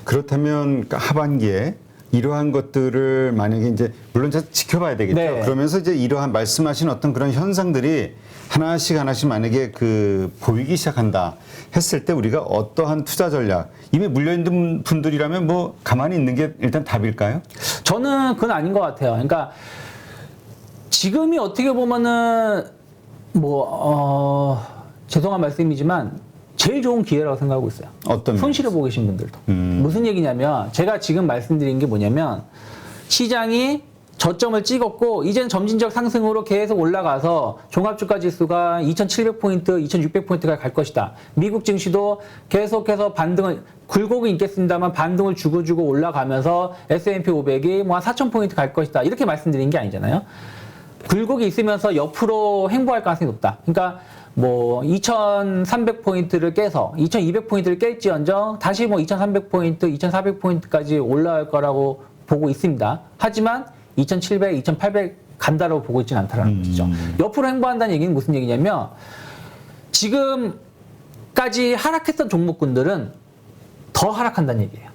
그렇다면 하반기에 이러한 것들을 만약에 이제 물론 지켜봐야 되겠죠.
네.
그러면서 이제 이러한 말씀하신 어떤 그런 현상들이 하나씩 만약에 보이기 시작한다 했을 때 우리가 어떠한 투자 전략 이미 물려있는 분들이라면 뭐 가만히 있는 게 일단 답일까요?
저는 그건 아닌 것 같아요. 그러니까 지금이 어떻게 보면은 죄송한 말씀이지만 제일 좋은 기회라고 생각하고 있어요.
어떤
손실을 보고 계신 분들도. 무슨 얘기냐면 제가 지금 말씀드린 게 뭐냐면 시장이 저점을 찍었고 이제는 점진적 상승으로 계속 올라가서 종합주가 지수가 2,700포인트, 2,600포인트가 갈 것이다. 미국 증시도 계속해서 반등을 굴곡이 있겠습니다만 반등을 주고 올라가면서 S&P 500이 뭐 한 4,000포인트 갈 것이다. 이렇게 말씀드린 게 아니잖아요. 굴곡이 있으면서 옆으로 횡보할 가능성이 높다. 그러니까 뭐 2,300포인트를 깨서 2,200포인트를 깰지언정 다시 뭐 2,300포인트, 2,400포인트까지 올라갈 거라고 보고 있습니다. 하지만 2,700, 2,800 간다라고 보고 있지는 않다라는 것이죠. 옆으로 횡보한다는 얘기는 무슨 얘기냐면 지금까지 하락했던 종목군들은 더 하락한다는 얘기예요.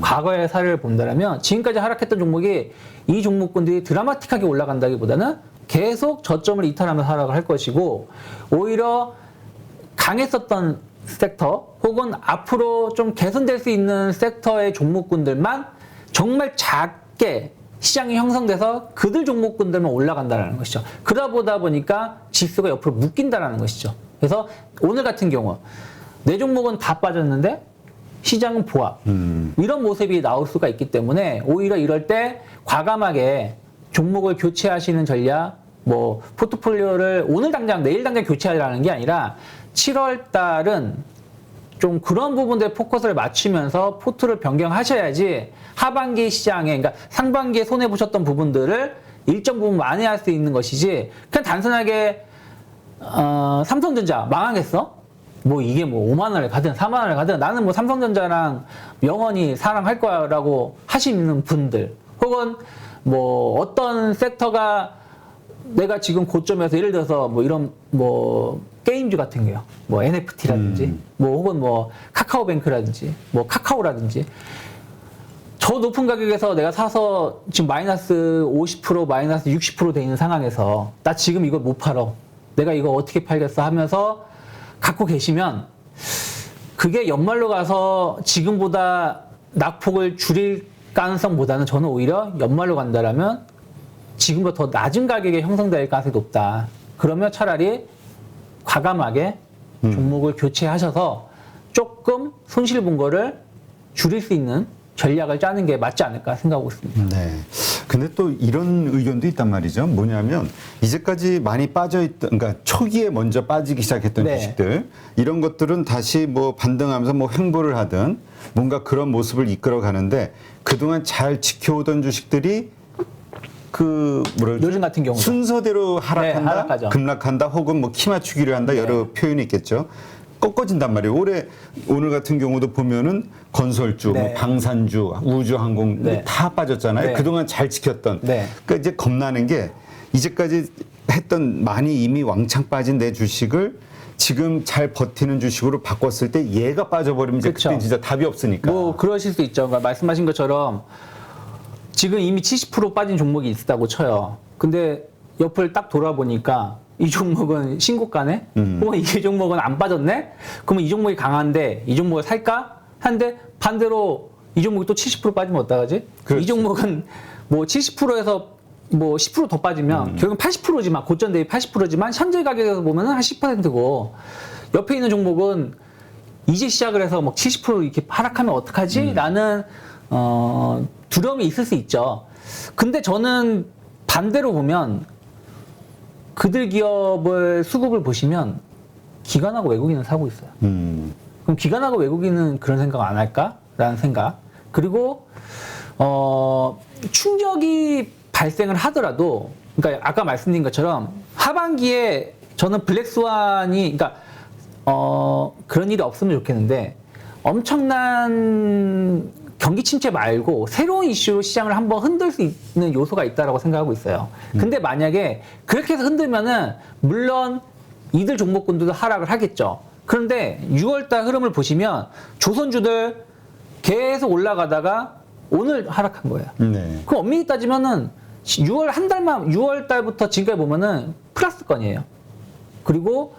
과거의 사례를 본다면 지금까지 하락했던 종목이 이 종목군들이 드라마틱하게 올라간다기보다는 계속 저점을 이탈하면서 하락을 할 것이고 오히려 강했었던 섹터 혹은 앞으로 좀 개선될 수 있는 섹터의 종목군들만 정말 작게 시장이 형성돼서 그들 종목군들만 올라간다는 것이죠. 그러다 보니까 지수가 옆으로 묶인다는 것이죠. 그래서 오늘 같은 경우 내 종목은 다 빠졌는데 시장은 보합. 이런 모습이 나올 수가 있기 때문에 오히려 이럴 때 과감하게 종목을 교체하시는 전략, 뭐 포트폴리오를 오늘 당장 내일 당장 교체하라는 게 아니라 7월 달은 좀 그런 부분들에 포커스를 맞추면서 포트를 변경하셔야지 하반기 시장에 그러니까 상반기에 손해 보셨던 부분들을 일정 부분 만회할 수 있는 것이지 그냥 단순하게 삼성전자 망하겠어? 뭐 이게 뭐 5만 원을 가든 4만 원을 가든 나는 뭐 삼성전자랑 영원히 사랑할 거라고 하시는 분들 혹은 뭐 어떤 섹터가 내가 지금 고점에서 예를 들어서 뭐 이런 뭐 게임주 같은 게요. 뭐 NFT라든지 뭐 혹은 뭐 카카오뱅크라든지 뭐 카카오라든지 저 높은 가격에서 내가 사서 지금 마이너스 50% 마이너스 60% 돼 있는 상황에서 나 지금 이거 못 팔어. 내가 이거 어떻게 팔겠어 하면서 갖고 계시면 그게 연말로 가서 지금보다 낙폭을 줄일 가능성보다는 저는 오히려 연말로 간다라면 지금보다 더 낮은 가격에 형성될 가능성이 높다. 그러면 차라리 과감하게 종목을 교체하셔서 조금 손실 본 거를 줄일 수 있는 전략을 짜는 게 맞지 않을까 생각하고 있습니다.
네. 근데 또 이런 의견도 있단 말이죠. 뭐냐면 이제까지 많이 빠져있던, 그러니까 초기에 먼저 빠지기 시작했던
네.
주식들 이런 것들은 다시 뭐 반등하면서 뭐 횡보를 하든 뭔가 그런 모습을 이끌어 가는데 그동안 잘 지켜오던 주식들이
요즘 같은 경우
순서대로 하락한다,
하락하죠.
급락한다, 혹은 뭐 키 맞추기를 한다 여러 표현이 있겠죠. 꺾어진단 말이에요. 오늘 같은 경우도 보면은 건설주, 뭐 방산주, 우주항공 다 빠졌잖아요. 그동안 잘 지켰던. 그러니까 이제 겁나는 게 이제까지 했던 많이 이미 왕창 빠진 내 주식을 지금 잘 버티는 주식으로 바꿨을 때 얘가 빠져버리면 이제 그때 진짜 답이 없으니까.
뭐 그러실 수 있죠. 그러니까 말씀하신 것처럼 지금 이미 70% 빠진 종목이 있다고 쳐요. 근데 옆을 딱 돌아보니까 이 종목은 신고가네? 혹은 이 종목은 안 빠졌네? 그러면 이 종목이 강한데 이 종목을 살까? 한데 반대로 이 종목이 또 70% 빠지면 어떡하지?
그렇지.
이 종목은 뭐 70%에서 뭐 10% 더 빠지면 결국은 80%지만 고점 대비 80%지만 현재 가격에서 보면은 한 10%고 옆에 있는 종목은 이제 시작을 해서 막 70% 이렇게 하락하면 어떡하지? 라는 두려움이 있을 수 있죠. 근데 저는 반대로 보면 그들 기업을 수급을 보시면 기관하고 외국인은 사고 있어요. 그럼 기관하고 외국인은 그런 생각 안 할까라는 생각. 그리고 충격이 발생을 하더라도, 그러니까 아까 말씀드린 것처럼 하반기에 저는 블랙스완이, 그러니까 그런 일이 없으면 좋겠는데 엄청난 경기 침체 말고 새로운 이슈로 시장을 한번 흔들 수 있는 요소가 있다라고 생각하고 있어요. 근데 만약에 그렇게 해서 흔들면은 물론 이들 종목군들도 하락을 하겠죠. 그런데 6월달 흐름을 보시면 조선주들 계속 올라가다가 오늘 하락한 거예요.
네.
그럼 엄밀히 따지면은 6월 달부터 지금까지 보면은 플러스권이에요. 그리고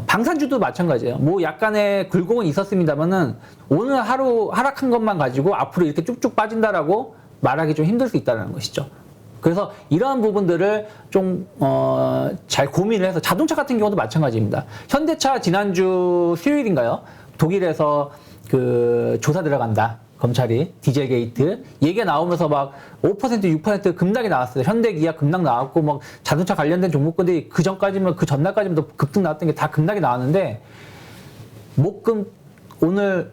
방산주도 마찬가지예요. 뭐 약간의 굴곡은 있었습니다만은 오늘 하루 하락한 것만 가지고 앞으로 이렇게 쭉쭉 빠진다라고 말하기 좀 힘들 수 있다는 것이죠. 그래서 이러한 부분들을 좀 잘 고민을 해서, 자동차 같은 경우도 마찬가지입니다. 현대차 지난주 수요일인가요? 독일에서 그 조사 들어간다. 검찰이 디젤 게이트 얘기가 나오면서 막 5% 6% 급락이 나왔어요. 현대, 기아 급락 나왔고 막 자동차 관련된 종목들이 그 전까지면, 그 전날까지만 더 급등 나왔던 게 다 급락이 나왔는데 목금 오늘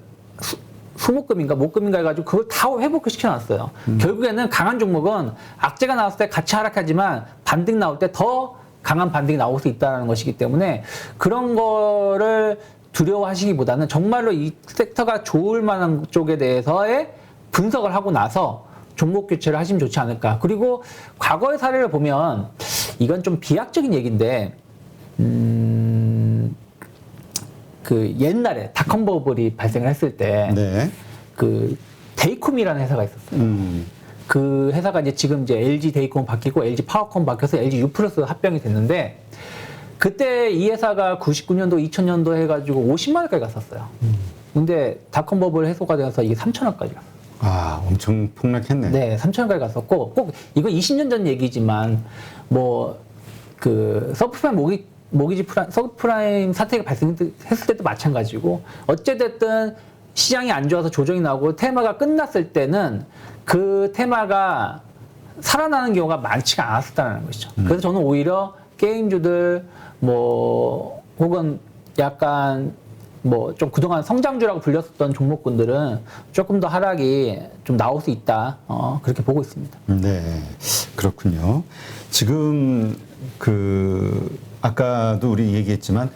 수목금인가 목금인가 해가지고 그걸 다 회복을 시켜놨어요. 결국에는 강한 종목은 악재가 나왔을 때 같이 하락하지만 반등 나올 때 더 강한 반등이 나올 수 있다는 것이기 때문에 그런 거를 두려워하시기보다는 정말로 이 섹터가 좋을 만한 쪽에 대해서의 분석을 하고 나서 종목 교체를 하시면 좋지 않을까. 그리고 과거의 사례를 보면 이건 좀 비약적인 얘기인데 그 옛날에 닷컴 버블이 발생을 했을 때
네.
그 데이콤이라는 회사가 있었어요. 그 회사가 이제 지금 이제 LG 데이콤 바뀌고 LG 파워콤 바뀌어서 LG U+ 합병이 됐는데 그때 이 회사가 99년도, 2000년도 해가지고 50만 원까지 갔었어요. 근데 닷컴 버블 해소가 되어서 이게 3천 원까지 갔어요.
아, 엄청 폭락했네.
네, 3천 원까지 갔었고, 꼭 이거 20년 전 얘기지만 뭐 그 서브프라임 서브프라임 사태가 발생했을 때도 마찬가지고, 어찌됐든 시장이 안 좋아서 조정이 나오고 테마가 끝났을 때는 그 테마가 살아나는 경우가 많지가 않았었다는 것이죠. 그래서 저는 오히려 게임주들 뭐 혹은 약간 뭐 좀 그동안 성장주라고 불렸었던 종목군들은 조금 더 하락이 좀 나올 수 있다. 그렇게 보고 있습니다.
네, 그렇군요. 지금 아까도 우리 얘기했지만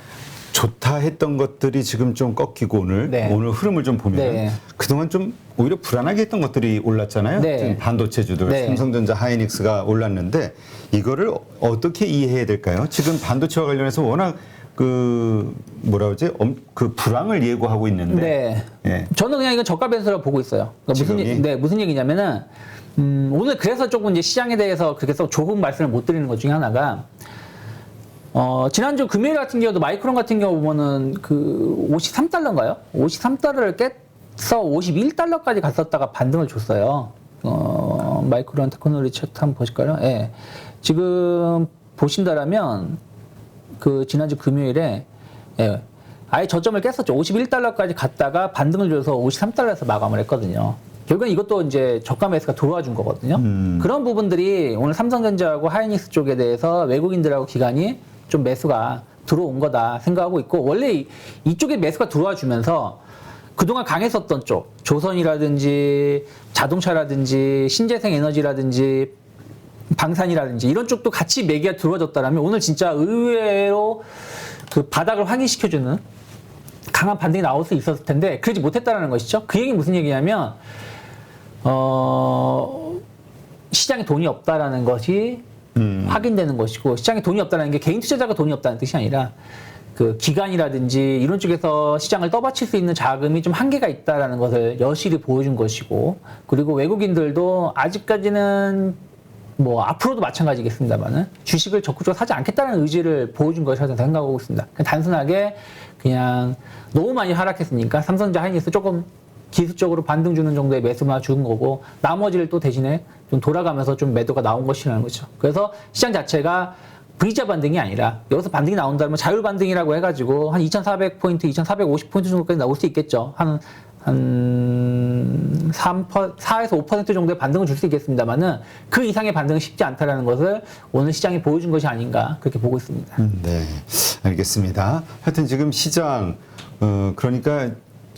좋다 했던 것들이 지금 좀 꺾이고 오늘 흐름을 좀 보면 그동안 좀 오히려 불안하게 했던 것들이 올랐잖아요. 지금 반도체주들, 삼성전자, 하이닉스가 올랐는데 이거를 어떻게 이해해야 될까요? 지금 반도체와 관련해서 워낙 그 불황을 예고하고 있는데.
저는 그냥 이건 저가 변수라고 보고 있어요. 그러니까 무슨 얘기냐면은 오늘 그래서 조금 이제 시장에 대해서 그렇게 조금 말씀을 못 드리는 것 중에 하나가, 지난주 금요일 같은 경우도 마이크론 같은 경우 보면은 그 53달러인가요? 53달러를 깨서 51달러까지 갔었다가 반등을 줬어요. 마이크론 테크놀로지 차트 한번 보실까요? 예. 지금 보신다라면 그 지난주 금요일에 아예 저점을 깼었죠. 51달러까지 갔다가 반등을 줘서 53달러에서 마감을 했거든요. 결국엔 이것도 이제 저가 매수가 들어와 준 거거든요. 그런 부분들이 오늘 삼성전자하고 하이닉스 쪽에 대해서 외국인들하고 기관이 좀 매수가 들어온 거다 생각하고 있고, 원래 이쪽에 매수가 들어와 주면서 그동안 강했었던 쪽, 조선이라든지 자동차라든지 신재생 에너지라든지 방산이라든지 이런 쪽도 같이 매기가 들어와줬다라면 오늘 진짜 의외로 그 바닥을 확인시켜주는 강한 반등이 나올 수 있었을 텐데 그러지 못했다는 것이죠. 그 얘기는 무슨 얘기냐면 시장에 돈이 없다라는 것이 확인되는 것이고, 시장에 돈이 없다는 게 개인 투자자가 돈이 없다는 뜻이 아니라 그 기관이라든지 이런 쪽에서 시장을 떠받칠 수 있는 자금이 좀 한계가 있다라는 것을 여실히 보여준 것이고, 그리고 외국인들도 아직까지는 뭐 앞으로도 마찬가지겠습니다만은 주식을 적극적으로 사지 않겠다는 의지를 보여준 것이라고 저는 생각하고 있습니다. 그냥 단순하게 그냥 너무 많이 하락했으니까 삼성전자 하이닉스 조금 기술적으로 반등 주는 정도의 매수만 준 거고 나머지를 또 대신에 좀 돌아가면서 좀 매도가 나온 것이라는 거죠. 그래서 시장 자체가 V자 반등이 아니라 여기서 반등이 나온다면 자율 반등이라고 해가지고 한 2,400포인트, 2,450포인트 정도까지 나올 수 있겠죠. 한 4에서 5% 정도의 반등을 줄 수 있겠습니다만은 그 이상의 반등은 쉽지 않다라는 것을 오늘 시장이 보여준 것이 아닌가 그렇게 보고 있습니다.
네, 알겠습니다. 하여튼 지금 시장 그러니까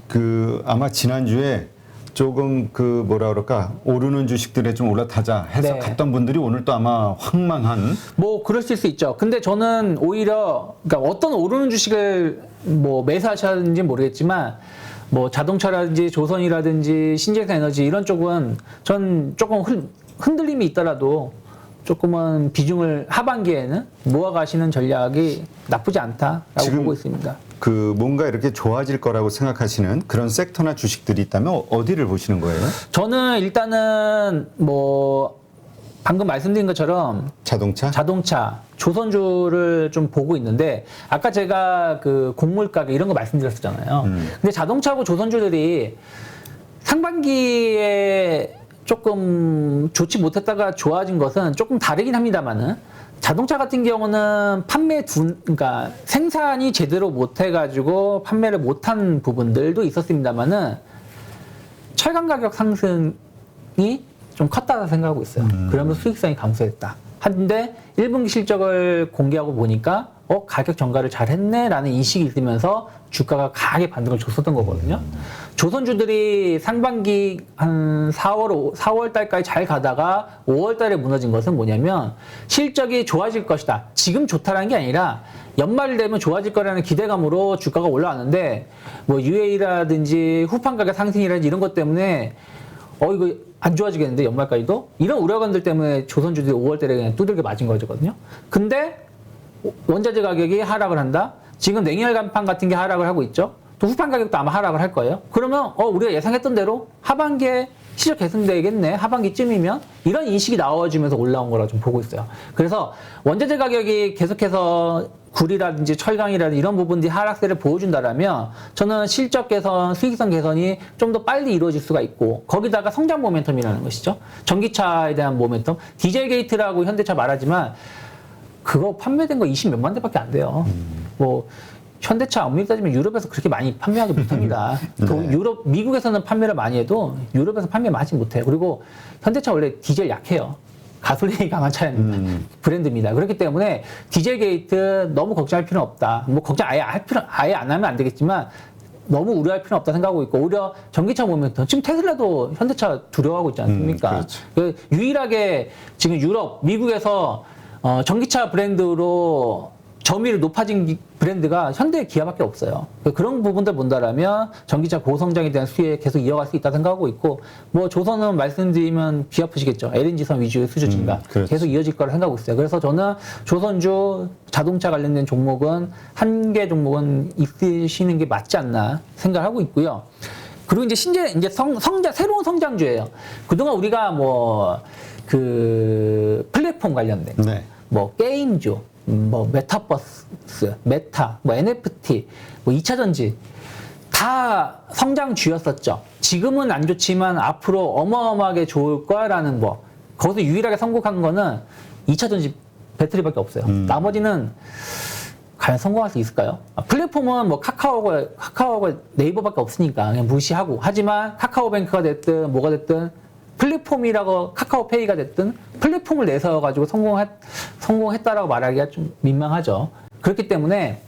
그 아마 지난주에 조금 그 뭐라 그럴까 오르는 주식들에 좀 올라타자 해서
네.
갔던 분들이 오늘 또 아마 황망한
뭐 그러실 수 있죠. 근데 저는 오히려 그러니까 어떤 오르는 주식을 뭐 매수하셨는지 모르겠지만 뭐 자동차라든지 조선이라든지 신재생에너지 이런 쪽은 전 조금 흔들림이 있더라도 조금은 비중을 하반기에는 모아가시는 전략이 나쁘지 않다라고
지금
보고 있습니다.
그 뭔가 이렇게 좋아질 거라고 생각하시는 그런 섹터나 주식들이 있다면 어디를 보시는 거예요?
저는 일단은 뭐 방금 말씀드린 것처럼
자동차?
조선주를 좀 보고 있는데 아까 제가 그 곡물 가격 이런 거 말씀드렸었잖아요. 근데 자동차하고 조선주들이 상반기에 조금 좋지 못했다가 좋아진 것은 조금 다르긴 합니다만은 자동차 같은 경우는 그러니까 생산이 제대로 못 해가지고 판매를 못한 부분들도 있었습니다만은 철강 가격 상승이 좀 컸다고 생각하고 있어요. 그러면서 수익성이 감소했다. 한데 1분기 실적을 공개하고 보니까 가격 전가를 잘 했네라는 인식이 있으면서 주가가 강하게 반등을 줬었던 거거든요. 조선주들이 상반기 한 4월 달까지 잘 가다가 5월 달에 무너진 것은 뭐냐면 실적이 좋아질 것이다. 지금 좋다라는 게 아니라 연말이 되면 좋아질 거라는 기대감으로 주가가 올라왔는데 뭐 UA라든지 후판 가격 상승이라든지 이런 것 때문에 이거 안 좋아지겠는데 연말까지도? 이런 우려감들 때문에 조선주들이 5월 달에 그냥 두들겨 맞은 거거든요. 근데 원자재 가격이 하락을 한다? 지금 냉열 간판 같은 게 하락을 하고 있죠. 또 후판 가격도 아마 하락을 할 거예요. 그러면 우리가 예상했던 대로 하반기에 실적 개선되겠네. 하반기쯤이면 이런 인식이 나와주면서 올라온 거라고 좀 보고 있어요. 그래서 원자재 가격이 계속해서 구리라든지 철강이라든지 이런 부분들이 하락세를 보여준다라면 저는 실적 개선, 수익성 개선이 좀 더 빨리 이루어질 수가 있고 거기다가 성장 모멘텀이라는 것이죠. 전기차에 대한 모멘텀. 디젤 게이트라고 현대차 말하지만 그거 판매된 거 20 몇만 대밖에 안 돼요. 뭐 현대차 엄밀히 따지면 유럽에서 그렇게 많이 판매하지 못합니다.
네.
미국에서는 판매를 많이 해도 유럽에서 판매를 하지 못해요. 그리고 현대차 원래 디젤 약해요. 가솔린이 강한 차량 브랜드입니다. 그렇기 때문에 디젤 게이트 너무 걱정할 필요는 없다. 뭐 걱정 아예 안 하면 안 되겠지만 너무 우려할 필요는 없다 생각하고 있고 오히려 전기차 모멘텀 지금 테슬라도 현대차 두려워하고 있지 않습니까?
그렇죠.
유일하게 지금 유럽, 미국에서 전기차 브랜드로 점유율이 높아진 브랜드가 현대 기아밖에 없어요. 그런 부분들 본다라면 전기차 고성장에 대한 수혜 계속 이어갈 수 있다 생각하고 있고 뭐 조선은 말씀드리면 귀 아프시겠죠. LNG선 위주의 수주 증가
그렇죠.
계속 이어질 거라 생각하고 있어요. 그래서 저는 조선주 자동차 관련된 종목은 한 개 종목은 있으시는 게 맞지 않나 생각하고 있고요. 그리고 이제 새로운 성장주예요. 그동안 우리가 뭐 그 플랫폼 관련된
네.
뭐 게임주 뭐 메타버스, 메타, 뭐 NFT, 뭐 2차 전지 다 성장주였었죠. 지금은 안 좋지만 앞으로 어마어마하게 좋을 거라는 거. 거기서 유일하게 성공한 거는 2차 전지 배터리밖에 없어요. 나머지는 과연 성공할 수 있을까요? 플랫폼은 뭐 카카오가 네이버밖에 없으니까 그냥 무시하고 하지만 카카오뱅크가 됐든 뭐가 됐든 플랫폼이라고 카카오페이가 됐든 플랫폼을 내세워가지고 성공했다라고 말하기가 좀 민망하죠. 그렇기 때문에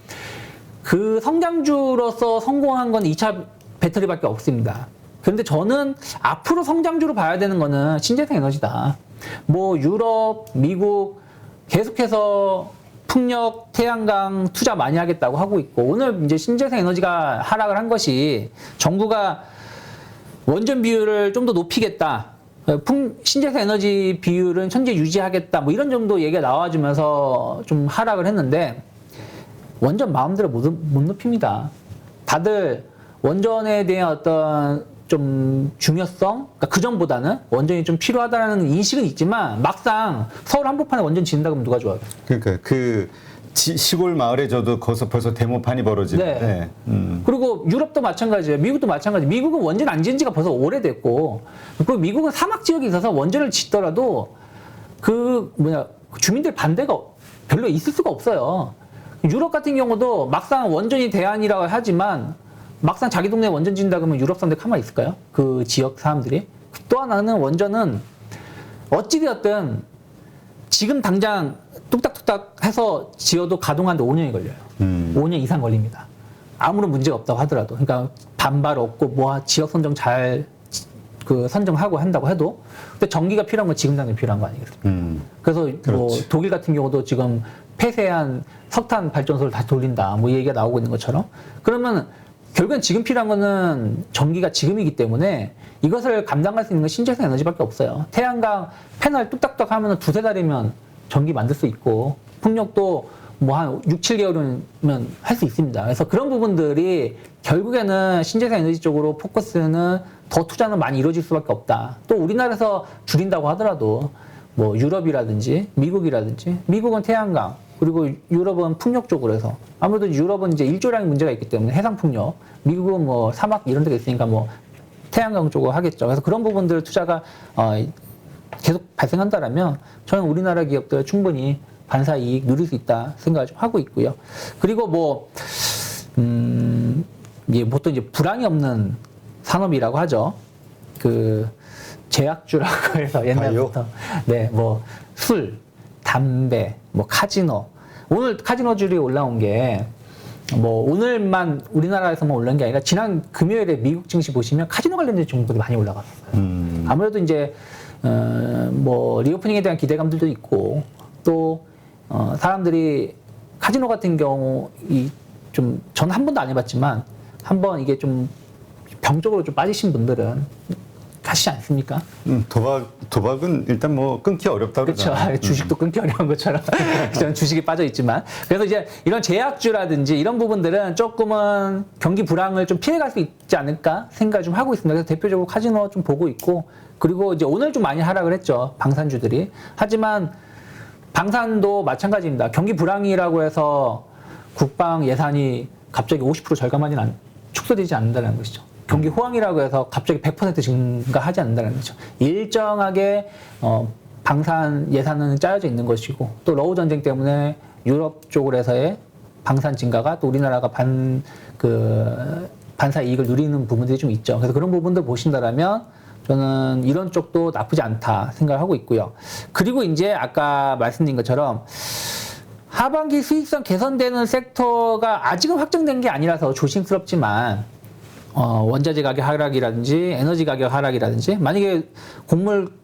그 성장주로서 성공한 건 2차 배터리밖에 없습니다. 그런데 저는 앞으로 성장주로 봐야 되는 거는 신재생 에너지다. 뭐 유럽, 미국 계속해서 풍력, 태양광 투자 많이 하겠다고 하고 있고 오늘 이제 신재생 에너지가 하락을 한 것이 정부가 원전 비율을 좀 더 높이겠다. 신재생 에너지 비율은 현재 유지하겠다. 뭐 이런 정도 얘기가 나와주면서 좀 하락을 했는데 원전 마음대로 못 높입니다. 다들 원전에 대한 어떤 좀 중요성, 그러니까 그 전보다는 원전이 좀 필요하다는 인식은 있지만 막상 서울 한복판에 원전 짓는다 그러면 누가 좋아하겠어요?
그러니까 그 시골 마을에 저도 거기서 벌써 데모판이 벌어지는데.
그리고 유럽도 마찬가지예요. 미국도 마찬가지. 미국은 원전 안 지은 지가 벌써 오래됐고, 그 미국은 사막 지역에 있어서 원전을 짓더라도 주민들 반대가 별로 있을 수가 없어요. 유럽 같은 경우도 막상 원전이 대안이라고 하지만 막상 자기 동네에 원전 짓는다 그러면 유럽 사람들 가만히 있을까요? 그 지역 사람들이. 또 하나는 원전은 어찌되었든 지금 당장 뚝딱뚝딱 해서 지어도 가동하는데 5년이 걸려요. 5년 이상 걸립니다. 아무런 문제가 없다고 하더라도. 그러니까 반발 없고 지역 선정 잘 선정하고 한다고 해도 근데 전기가 필요한 건 지금 당장 필요한 거 아니겠습니까? 그래서 뭐 독일 같은 경우도 지금 폐쇄한 석탄 발전소를 다시 돌린다 뭐 얘기가 나오고 있는 것처럼 그러면 결국엔 지금 필요한 거는 전기가 지금이기 때문에 이것을 감당할 수 있는 건 신재생 에너지밖에 없어요. 태양광 패널 뚝딱뚝딱 하면 두세 달이면 전기 만들 수 있고 풍력도 뭐 한 6, 7개월이면 할 수 있습니다. 그래서 그런 부분들이 결국에는 신재생 에너지 쪽으로 포커스는 더 투자는 많이 이루어질 수밖에 없다. 또 우리나라에서 줄인다고 하더라도 뭐 유럽이라든지 미국이라든지 미국은 태양광 그리고 유럽은 풍력 쪽으로 해서 아무래도 유럽은 이제 일조량의 문제가 있기 때문에 해상 풍력 미국은 뭐 사막 이런 데가 있으니까 뭐 태양광 쪽으로 하겠죠. 그래서 그런 부분들 투자가 계속 발생한다라면 저는 우리나라 기업들 충분히 반사 이익 누릴 수 있다 생각을 좀 하고 있고요. 그리고 이게 보통 이제 불황이 없는 산업이라고 하죠. 그 제약주라고 해서 옛날부터 네, 뭐 술, 담배, 뭐 카지노. 오늘 카지노주들이 올라온 게 뭐 오늘만 우리나라에서만 올라온 게 아니라 지난 금요일에 미국 증시 보시면 카지노 관련된 종목들이 많이 올라갔어요. 아무래도 이제 뭐 리오프닝에 대한 기대감들도 있고 또 사람들이 카지노 같은 경우 저는 한 번도 안 해봤지만 한번 이게 좀 병적으로 좀 빠지신 분들은 가시지 않습니까?
도박은 일단 뭐 끊기 어렵다고
그렇죠.
그러잖아요.
주식도 끊기 어려운 것처럼 저는 주식에 빠져 있지만 그래서 이제 이런 제약주라든지 이런 부분들은 조금은 경기 불황을 좀 피해갈 수 있지 않을까 생각을 좀 하고 있습니다. 그래서 대표적으로 카지노 좀 보고 있고 그리고 이제 오늘 좀 많이 하락을 했죠. 방산주들이. 하지만 방산도 마찬가지입니다. 경기 불황이라고 해서 국방 예산이 갑자기 50% 축소되지 않는다는 것이죠. 경기 호황이라고 해서 갑자기 100% 증가하지 않는다는 거죠. 일정하게 방산 예산은 짜여져 있는 것이고 또 러우 전쟁 때문에 유럽 쪽으로서의 방산 증가가 또 우리나라가 반사 이익을 누리는 부분들이 좀 있죠. 그래서 그런 부분들 보신다라면 저는 이런 쪽도 나쁘지 않다 생각을 하고 있고요. 그리고 이제 아까 말씀드린 것처럼 하반기 수익성 개선되는 sek터가 아직은 확정된 게 아니라서 조심스럽지만 원자재 가격 하락이라든지 에너지 가격 하락이라든지 만약에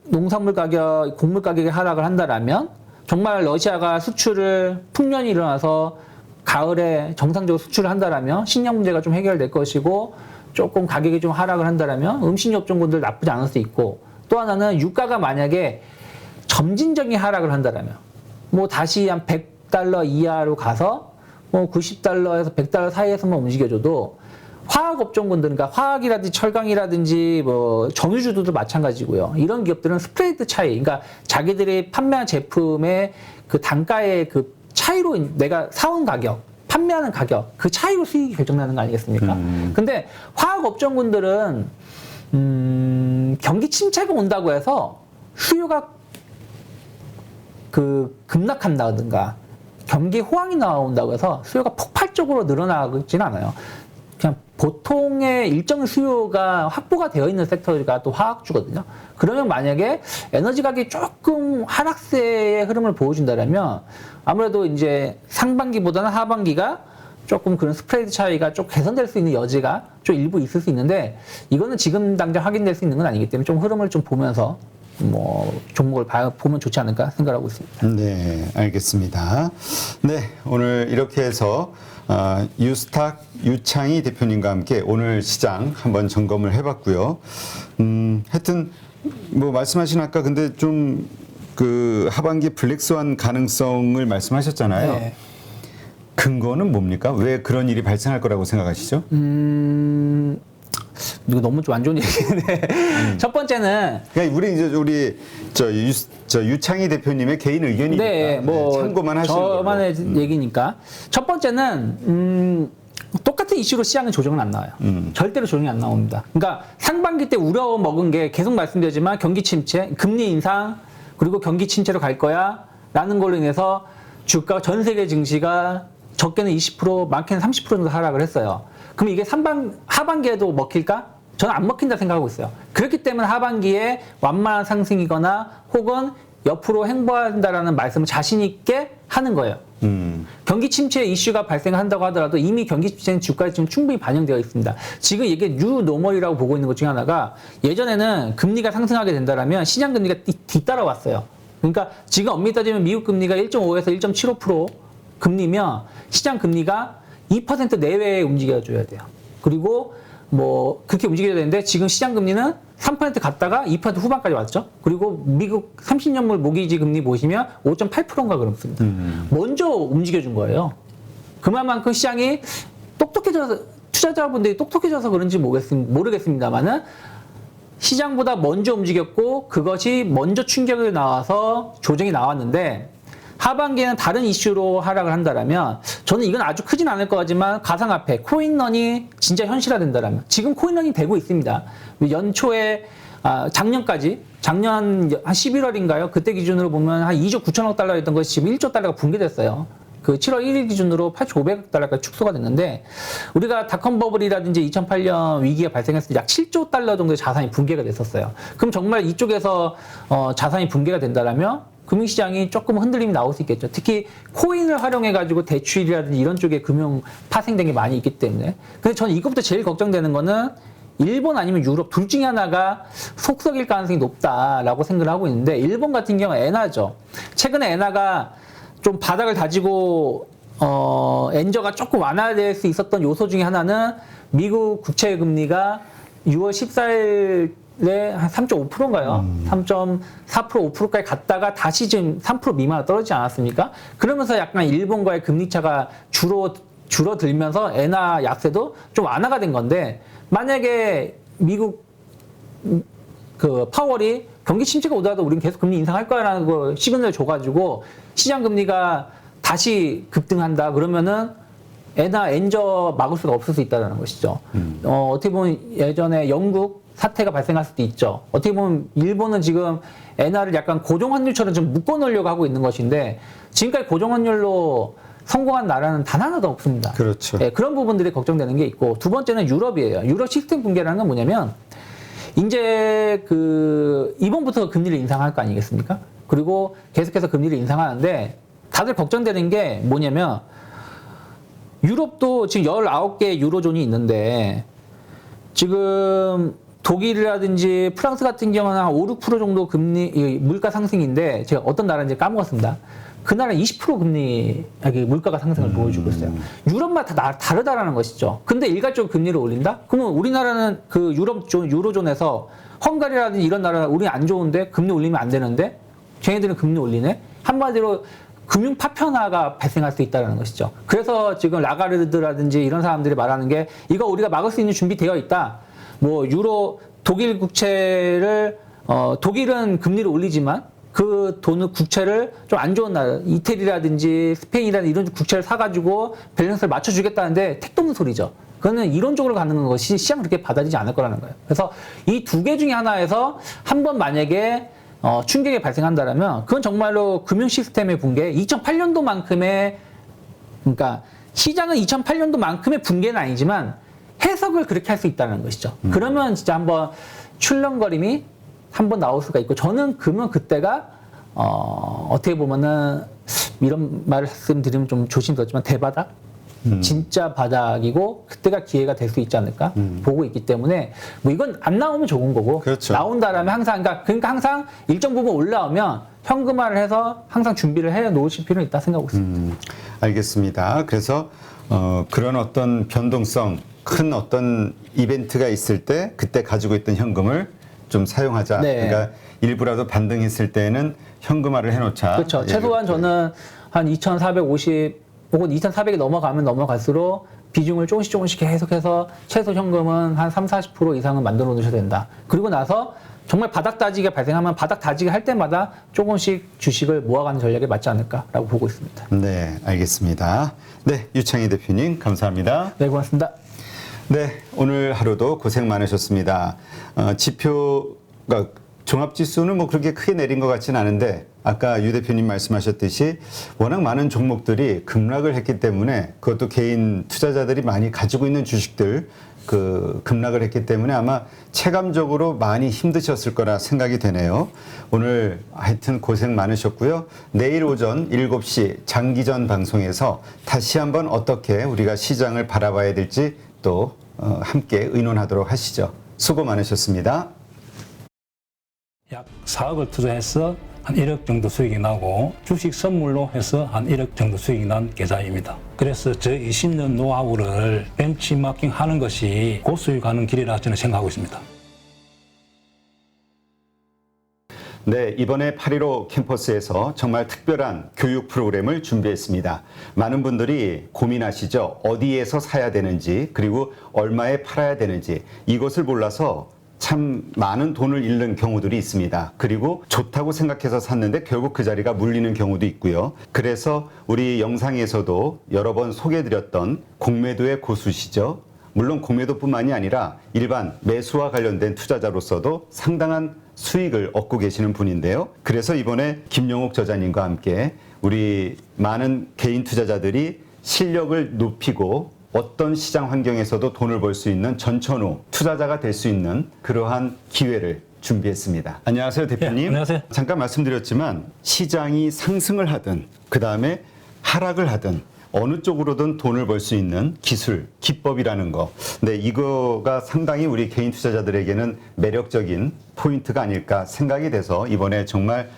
농산물 가격, 곡물 가격이 하락을 한다라면 정말 러시아가 풍년이 일어나서 가을에 정상적으로 수출을 한다라면 식량 문제가 좀 해결될 것이고 조금 가격이 좀 하락을 한다라면 음식료업종군들 나쁘지 않을 수 있고 또 하나는 유가가 만약에 점진적인 하락을 한다라면 뭐 다시 한 100달러 이하로 가서 뭐 90달러에서 100달러 사이에서만 움직여줘도 화학업종군들, 그러니까 화학이라든지 철강이라든지 뭐 정유주들도 마찬가지고요. 이런 기업들은 스프레드 차이, 그러니까 자기들이 판매한 제품의 그 단가의 그 차이로 내가 사온 가격, 판매하는 가격, 그 차이로 수익이 결정나는 거 아니겠습니까? 근데 화학업종군들은 경기 침체가 온다고 해서 수요가 급락한다든가 경기 호황이 나온다고 해서 수요가 폭발적으로 늘어나지는 않아요. 그냥 보통의 일정 수요가 확보가 되어 있는 섹터가 또 화학주거든요. 그러면 만약에 에너지 가격이 조금 하락세의 흐름을 보여준다면 아무래도 이제 상반기보다는 하반기가 조금 그런 스프레드 차이가 좀 개선될 수 있는 여지가 좀 일부 있을 수 있는데 이거는 지금 당장 확인될 수 있는 건 아니기 때문에 좀 흐름을 좀 보면서 뭐 종목을 보면 좋지 않을까 생각하고 있습니다.
네, 알겠습니다. 네, 오늘 이렇게 해서 유스탁 유창희 대표님과 함께 오늘 시장 한번 점검을 해봤고요. 하여튼 뭐 말씀하신 아까 근데 좀 그 하반기 블랙스완 가능성을 말씀하셨잖아요.
네.
근거는 뭡니까? 왜 그런 일이 발생할 거라고 생각하시죠?
이거 너무 좀 안 좋은 얘기인데 첫 번째는
그러니까 우리 유창희 대표님의 개인 의견이니까
네, 뭐
참고만 하시는 걸로.
저만의 얘기니까 첫 번째는 똑같은 이슈로 시장은 조정은 안 나와요. 절대로 조정이 안 나옵니다. 그러니까 상반기 때 우려 먹은 게 계속 말씀드리지만 경기 침체, 금리 인상, 그리고 경기 침체로 갈 거야 라는 걸로 인해서 주가 전 세계 증시가 적게는 20%, 많게는 30% 정도 하락을 했어요. 그럼 이게 하반기에도 먹힐까? 저는 안 먹힌다 생각하고 있어요. 그렇기 때문에 하반기에 완만한 상승이거나 혹은 옆으로 행보한다라는 말씀을 자신 있게 하는 거예요. 경기 침체 이슈가 발생한다고 하더라도 이미 경기 침체는 주가에 지금 충분히 반영되어 있습니다. 지금 이게 뉴노멀이라고 보고 있는 것 중에 하나가 예전에는 금리가 상승하게 된다라면 시장 금리가 뒤따라왔어요. 그러니까 지금 엄밀히 따지면 미국 금리가 1.5에서 1.75% 금리면 시장 금리가 2% 내외에 움직여줘야 돼요. 그리고 뭐 그렇게 움직여야 되는데 지금 시장 금리는 3% 갔다가 2% 후반까지 왔죠. 그리고 미국 30년물 모기지 금리 보시면 5.8%인가 그렇습니다. 먼저 움직여준 거예요. 그만큼 시장이 똑똑해져서 투자자분들이 똑똑해져서 그런지 모르겠습니다만은 시장보다 먼저 움직였고 그것이 먼저 충격이 나와서 조정이 나왔는데 하반기에는 다른 이슈로 하락을 한다라면 저는 이건 아주 크진 않을 것 같지만 가상화폐, 코인런이 진짜 현실화된다라면 지금 코인런이 되고 있습니다. 연초에 작년까지 작년 한 11월인가요? 그때 기준으로 보면 한 2조 9천억 달러였던 것이 지금 1조 달러가 붕괴됐어요. 그 7월 1일 기준으로 8,500억 달러까지 축소가 됐는데 우리가 닷컴 버블이라든지 2008년 위기가 발생했을 때 약 7조 달러 정도의 자산이 붕괴가 됐었어요. 그럼 정말 이쪽에서 자산이 붕괴가 된다라면 금융시장이 조금 흔들림이 나올 수 있겠죠. 특히 코인을 활용해가지고 대출이라든지 이런 쪽에 금융 파생된 게 많이 있기 때문에. 근데 저는 이것부터 제일 걱정되는 거는 일본 아니면 유럽 둘 중에 하나가 속썩일 가능성이 높다라고 생각을 하고 있는데 일본 같은 경우는 엔화죠. 최근에 엔화가 좀 바닥을 다지고 엔저가 조금 완화될 수 있었던 요소 중에 하나는 미국 국채 금리가 6월 14일 한 3.5%인가요? 3.4% 5%까지 갔다가 다시 지금 3% 미만으로 떨어지지 않았습니까? 그러면서 약간 일본과의 금리 차가 줄어들면서 엔화 약세도 좀 완화가 된 건데 만약에 미국 그 파월이 경기 침체가 오더라도 우리는 계속 금리 인상할 거라는 거 시그널을 줘가지고 시장 금리가 다시 급등한다 그러면은 엔저 막을 수가 없을 수 있다는 것이죠. 어떻게 보면 예전에 영국 사태가 발생할 수도 있죠. 어떻게 보면 일본은 지금 엔화를 약간 고정환율처럼 좀 묶어놓으려고 하고 있는 것인데 지금까지 고정환율로 성공한 나라는 단 하나도 없습니다.
그렇죠.
네, 그런 부분들이 걱정되는 게 있고 두 번째는 유럽이에요. 유럽 시스템 붕괴라는 건 뭐냐면 이제 이번부터 금리를 인상할 거 아니겠습니까? 그리고 계속해서 금리를 인상하는데 다들 걱정되는 게 뭐냐면 유럽도 지금 19개 유로존이 있는데 지금 독일이라든지 프랑스 같은 경우는 한 5, 6% 정도 물가 상승인데 제가 어떤 나라인지 까먹었습니다. 그 나라는 20% 금리 물가가 상승을 보여주고 있어요. 유럽마다 다 다르다라는 것이죠. 근데 일괄적으로 금리를 올린다? 그러면 우리나라는 그 유로존에서 헝가리라든지 이런 나라 우리 안 좋은데 금리 올리면 안 되는데 쟤네들은 금리 올리네? 한마디로 금융 파편화가 발생할 수 있다는 것이죠. 그래서 지금 라가르드라든지 이런 사람들이 말하는 게 이거 우리가 막을 수 있는 준비되어 있다. 뭐 독일 국채를 독일은 금리를 올리지만 그 돈을 국채를 좀 안 좋은 나라 이태리라든지 스페인이라든지 이런 국채를 사가지고 밸런스를 맞춰주겠다는데 택도 없는 소리죠. 그거는 이론적으로 가는 것이 시장 그렇게 받아들이지 않을 거라는 거예요. 그래서 이 두 개 중에 하나에서 한 번 만약에 충격이 발생한다면 그건 정말로 금융 시스템의 붕괴 2008년도만큼의 그러니까 시장은 2008년도만큼의 붕괴는 아니지만 해석을 그렇게 할 수 있다는 것이죠. 그러면 진짜 한번 출렁거림이 한번 나올 수가 있고 저는 그러면 그때가 어떻게 보면은 이런 말씀드리면 좀 조심스럽지만 대바닥 진짜 바닥이고 그때가 기회가 될 수 있지 않을까 보고 있기 때문에 뭐 이건 안 나오면 좋은 거고
그렇죠.
나온다라면 항상 그러니까 항상 일정 부분 올라오면 현금화를 해서 항상 준비를 해 놓으실 필요는 있다 생각하고 있습니다.
알겠습니다. 그래서 그런 어떤 변동성 큰 어떤 이벤트가 있을 때 그때 가지고 있던 현금을 좀 사용하자.
네.
그러니까 일부라도 반등했을 때는 현금화를 해놓자.
그렇죠. 최소한 저는 한 2,450 혹은 2,400이 넘어가면 넘어갈수록 비중을 조금씩 계속해서 최소 현금은 한 30-40% 이상은 만들어 놓으셔야 된다. 그리고 나서 정말 바닥 다지기가 발생하면 바닥 다지기 할 때마다 조금씩 주식을 모아가는 전략이 맞지 않을까라고 보고 있습니다.
네, 알겠습니다. 네, 유창희 대표님 감사합니다.
네, 고맙습니다.
네, 오늘 하루도 고생 많으셨습니다. 지표가 종합지수는 뭐 그렇게 크게 내린 것 같지는 않은데 아까 유 대표님 말씀하셨듯이 워낙 많은 종목들이 급락을 했기 때문에 그것도 개인 투자자들이 많이 가지고 있는 주식들 급락을 했기 때문에 아마 체감적으로 많이 힘드셨을 거라 생각이 되네요. 오늘 하여튼 고생 많으셨고요. 내일 오전 7시 장기전 방송에서 다시 한번 어떻게 우리가 시장을 바라봐야 될지 또 함께 의논하도록 하시죠. 수고 많으셨습니다.
약 4억을 투자해서 한 1억 정도 수익이 나고 주식 선물로 해서 한 1억 정도 수익이 난 계좌입니다. 그래서 저 20년 노하우를 벤치마킹 하는 것이 고수익하는 길이라 저는 생각하고 있습니다.
네, 이번에 8.15 캠퍼스에서 정말 특별한 교육 프로그램을 준비했습니다. 많은 분들이 고민하시죠. 어디에서 사야 되는지 그리고 얼마에 팔아야 되는지 이것을 몰라서 참 많은 돈을 잃는 경우들이 있습니다. 그리고 좋다고 생각해서 샀는데 결국 그 자리가 물리는 경우도 있고요. 그래서 우리 영상에서도 여러 번 소개해드렸던 공매도의 고수시죠. 물론 공매도뿐만이 아니라 일반 매수와 관련된 투자자로서도 상당한 수익을 얻고 계시는 분인데요. 그래서 이번에 김용옥 저자님과 함께 우리 많은 개인 투자자들이 실력을 높이고 어떤 시장 환경에서도 돈을 벌 수 있는 전천후 투자자가 될 수 있는 그러한 기회를 준비했습니다. 안녕하세요, 대표님.
네, 안녕하세요.
잠깐 말씀드렸지만 시장이 상승을 하든 그다음에 하락을 하든 어느 쪽으로든 돈을 벌 수 있는 기술, 기법이라는 거. 네, 이거가 상당히 우리 개인 투자자들에게는 매력적인 포인트가 아닐까 생각이 돼서 이번에 정말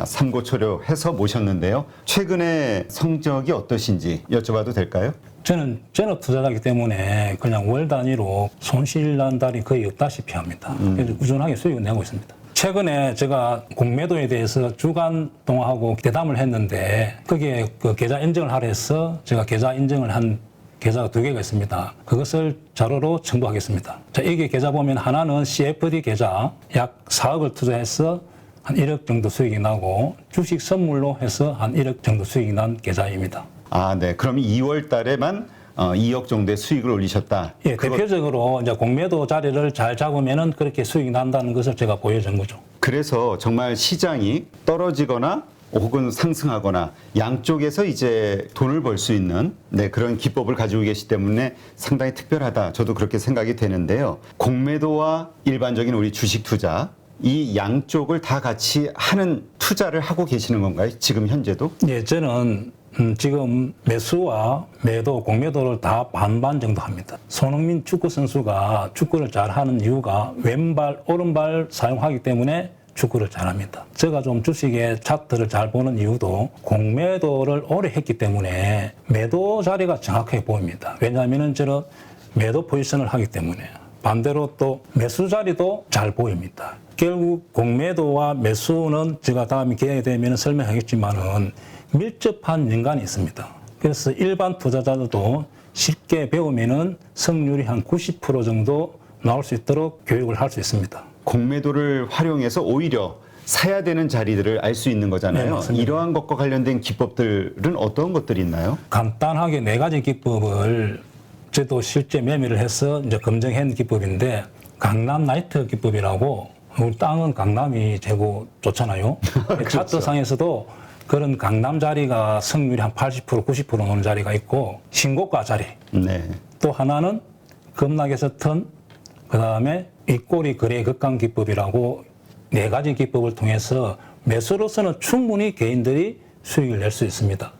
삼고초려해서 모셨는데요. 최근에 성적이 어떠신지 여쭤봐도 될까요?
저는 전업 투자자이기 때문에 그냥 월 단위로 손실 난 달이 거의 없다시피 합니다. 그래서 꾸준하게 수익을 내고 있습니다. 최근에 제가 공매도에 대해서 주간 동화하고 대담을 했는데 거기에 그 계좌 인증을 하려 해서 제가 계좌 인증을 한 계좌가 2개가 있습니다. 그것을 자료로 첨부하겠습니다. 자, 이게 계좌 보면 하나는 CFD 계좌 약 4억을 투자해서 한 1억 정도 수익이 나고 주식 선물로 해서 한 1억 정도 수익이 난 계좌입니다.
아, 네. 그럼 2월 달에만 2억 정도의 수익을 올리셨다.
예, 대표적으로 이제 공매도 자리를 잘 잡으면은 그렇게 수익이 난다는 것을 제가 보여준 거죠.
그래서 정말 시장이 떨어지거나 혹은 상승하거나 양쪽에서 이제 돈을 벌 수 있는 그런 기법을 가지고 계시기 때문에 상당히 특별하다. 저도 그렇게 생각이 되는데요. 공매도와 일반적인 우리 주식 투자 이 양쪽을 다 같이 하는 투자를 하고 계시는 건가요? 지금 현재도?
예, 저는 지금 매수와 매도, 공매도를 다 반반 정도 합니다. 손흥민 축구 선수가 축구를 잘하는 이유가 왼발, 오른발 사용하기 때문에 축구를 잘합니다. 제가 좀 주식의 차트를 잘 보는 이유도 공매도를 오래 했기 때문에 매도 자리가 정확하게 보입니다. 왜냐하면 저는 매도 포지션을 하기 때문에. 반대로 또 매수 자리도 잘 보입니다. 결국 공매도와 매수는 제가 다음에 기회가 되면 설명하겠지만은 밀접한 연관이 있습니다. 그래서 일반 투자자들도 쉽게 배우면은 성률이 한 90% 정도 나올 수 있도록 교육을 할 수 있습니다.
공매도를 활용해서 오히려 사야 되는 자리들을 알 수 있는 거잖아요.
네, 맞습니다.
이러한 것과 관련된 기법들은 어떤 것들이 있나요?
간단하게 4가지 기법을 저도 실제 매매를 해서 이제 검증한 기법인데 강남 나이트 기법이라고 우리 땅은 강남이 최고 좋잖아요.
그렇죠.
차트상에서도 그런 강남 자리가 성률이 한 80%, 90% 나오는 자리가 있고 신고가 자리.
네.
또 하나는 급락에서 턴, 그 다음에 윗꼬리 거래 극강 기법이라고 4가지 기법을 통해서 매수로서는 충분히 개인들이 수익을 낼 수 있습니다.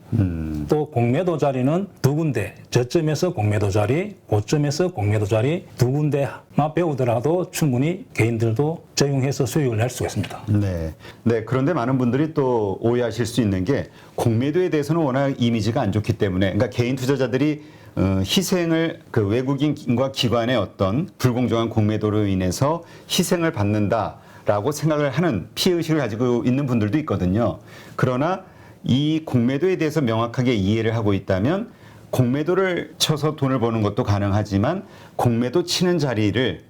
또 공매도 자리는 2군데, 저점에서 공매도 자리, 고점에서 공매도 자리 2군데만 배우더라도 충분히 개인들도 적용해서 수익을 낼 수가 있습니다.
네. 네. 그런데 많은 분들이 또 오해하실 수 있는 게 공매도에 대해서는 워낙 이미지가 안 좋기 때문에 그러니까 개인 투자자들이 희생을 그 외국인과 기관의 어떤 불공정한 공매도로 인해서 희생을 받는다라고 생각을 하는 피해의식을 가지고 있는 분들도 있거든요. 그러나 이 공매도에 대해서 명확하게 이해를 하고 있다면 공매도를 쳐서 돈을 버는 것도 가능하지만 공매도 치는 자리를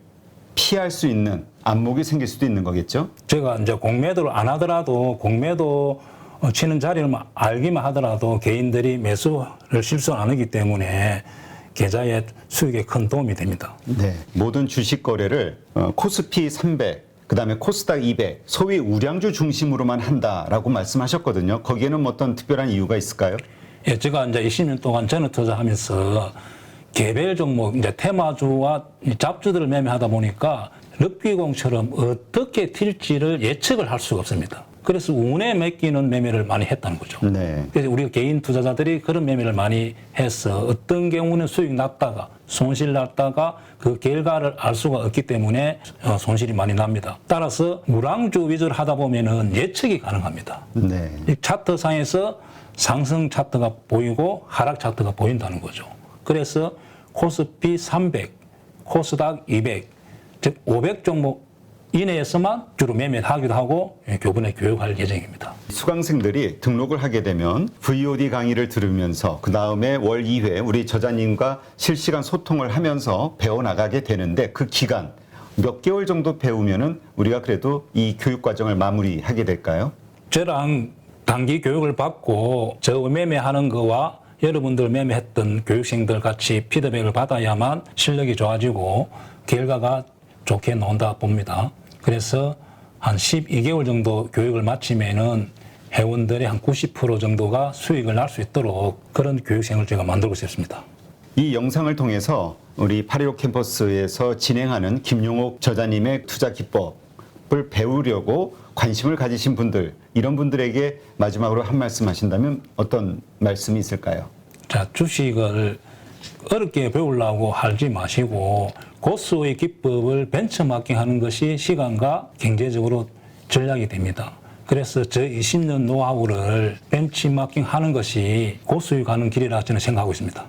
피할 수 있는 안목이 생길 수도 있는 거겠죠?
제가 이제 공매도를 안 하더라도 공매도 치는 자리를 알기만 하더라도 개인들이 매수를 실수 안 하기 때문에 계좌의 수익에 큰 도움이 됩니다.
네. 모든 주식 거래를 코스피 300, 그다음에 코스닥 200, 소위 우량주 중심으로만 한다라고 말씀하셨거든요. 거기에는 뭐 어떤 특별한 이유가 있을까요?
예, 제가 이제 20년 동안 전업 투자하면서 개별 종목, 이제 테마주와 잡주들을 매매하다 보니까 럭비공처럼 어떻게 튈지를 예측을 할 수가 없습니다. 그래서 운에 맡기는 매매를 많이 했다는 거죠.
네.
그래서 우리가 개인 투자자들이 그런 매매를 많이 해서 어떤 경우는 수익 났다가 손실 났다가 그 결과를 알 수가 없기 때문에 손실이 많이 납니다. 따라서 우량주 위주로 하다 보면은 예측이 가능합니다.
네.
이 차트상에서 상승 차트가 보이고 하락 차트가 보인다는 거죠. 그래서 코스피 300, 코스닥 200, 즉 500 종목 이내에서만 주로 매매를 하기도 하고 교본에 교육할 예정입니다.
수강생들이 등록을 하게 되면 VOD 강의를 들으면서 그 다음에 월 2회 우리 저자님과 실시간 소통을 하면서 배워나가게 되는데 그 기간 몇 개월 정도 배우면은 우리가 그래도 이 교육 과정을 마무리하게 될까요?
저랑 단기 교육을 받고 저 매매하는 거와 여러분들 매매했던 교육생들 같이 피드백을 받아야만 실력이 좋아지고 결과가 좋게 나온다 봅니다. 그래서 한 12개월 정도 교육을 마치면은 회원들의 한 90% 정도가 수익을 날 수 있도록 그런 교육생을 제가 만들고 싶습니다.
이 영상을 통해서 우리 8.15 캠퍼스에서 진행하는 김용옥 저자님의 투자 기법을 배우려고 관심을 가지신 분들, 이런 분들에게 마지막으로 한 말씀 하신다면 어떤 말씀이 있을까요?
자, 주식을 어렵게 배우려고 하지 마시고 고수의 기법을 벤처마킹 하는 것이 시간과 경제적으로 전략이 됩니다. 그래서 저 20년 노하우를 벤처마킹 하는 것이 고수익 가는 길이라 저는 생각하고 있습니다.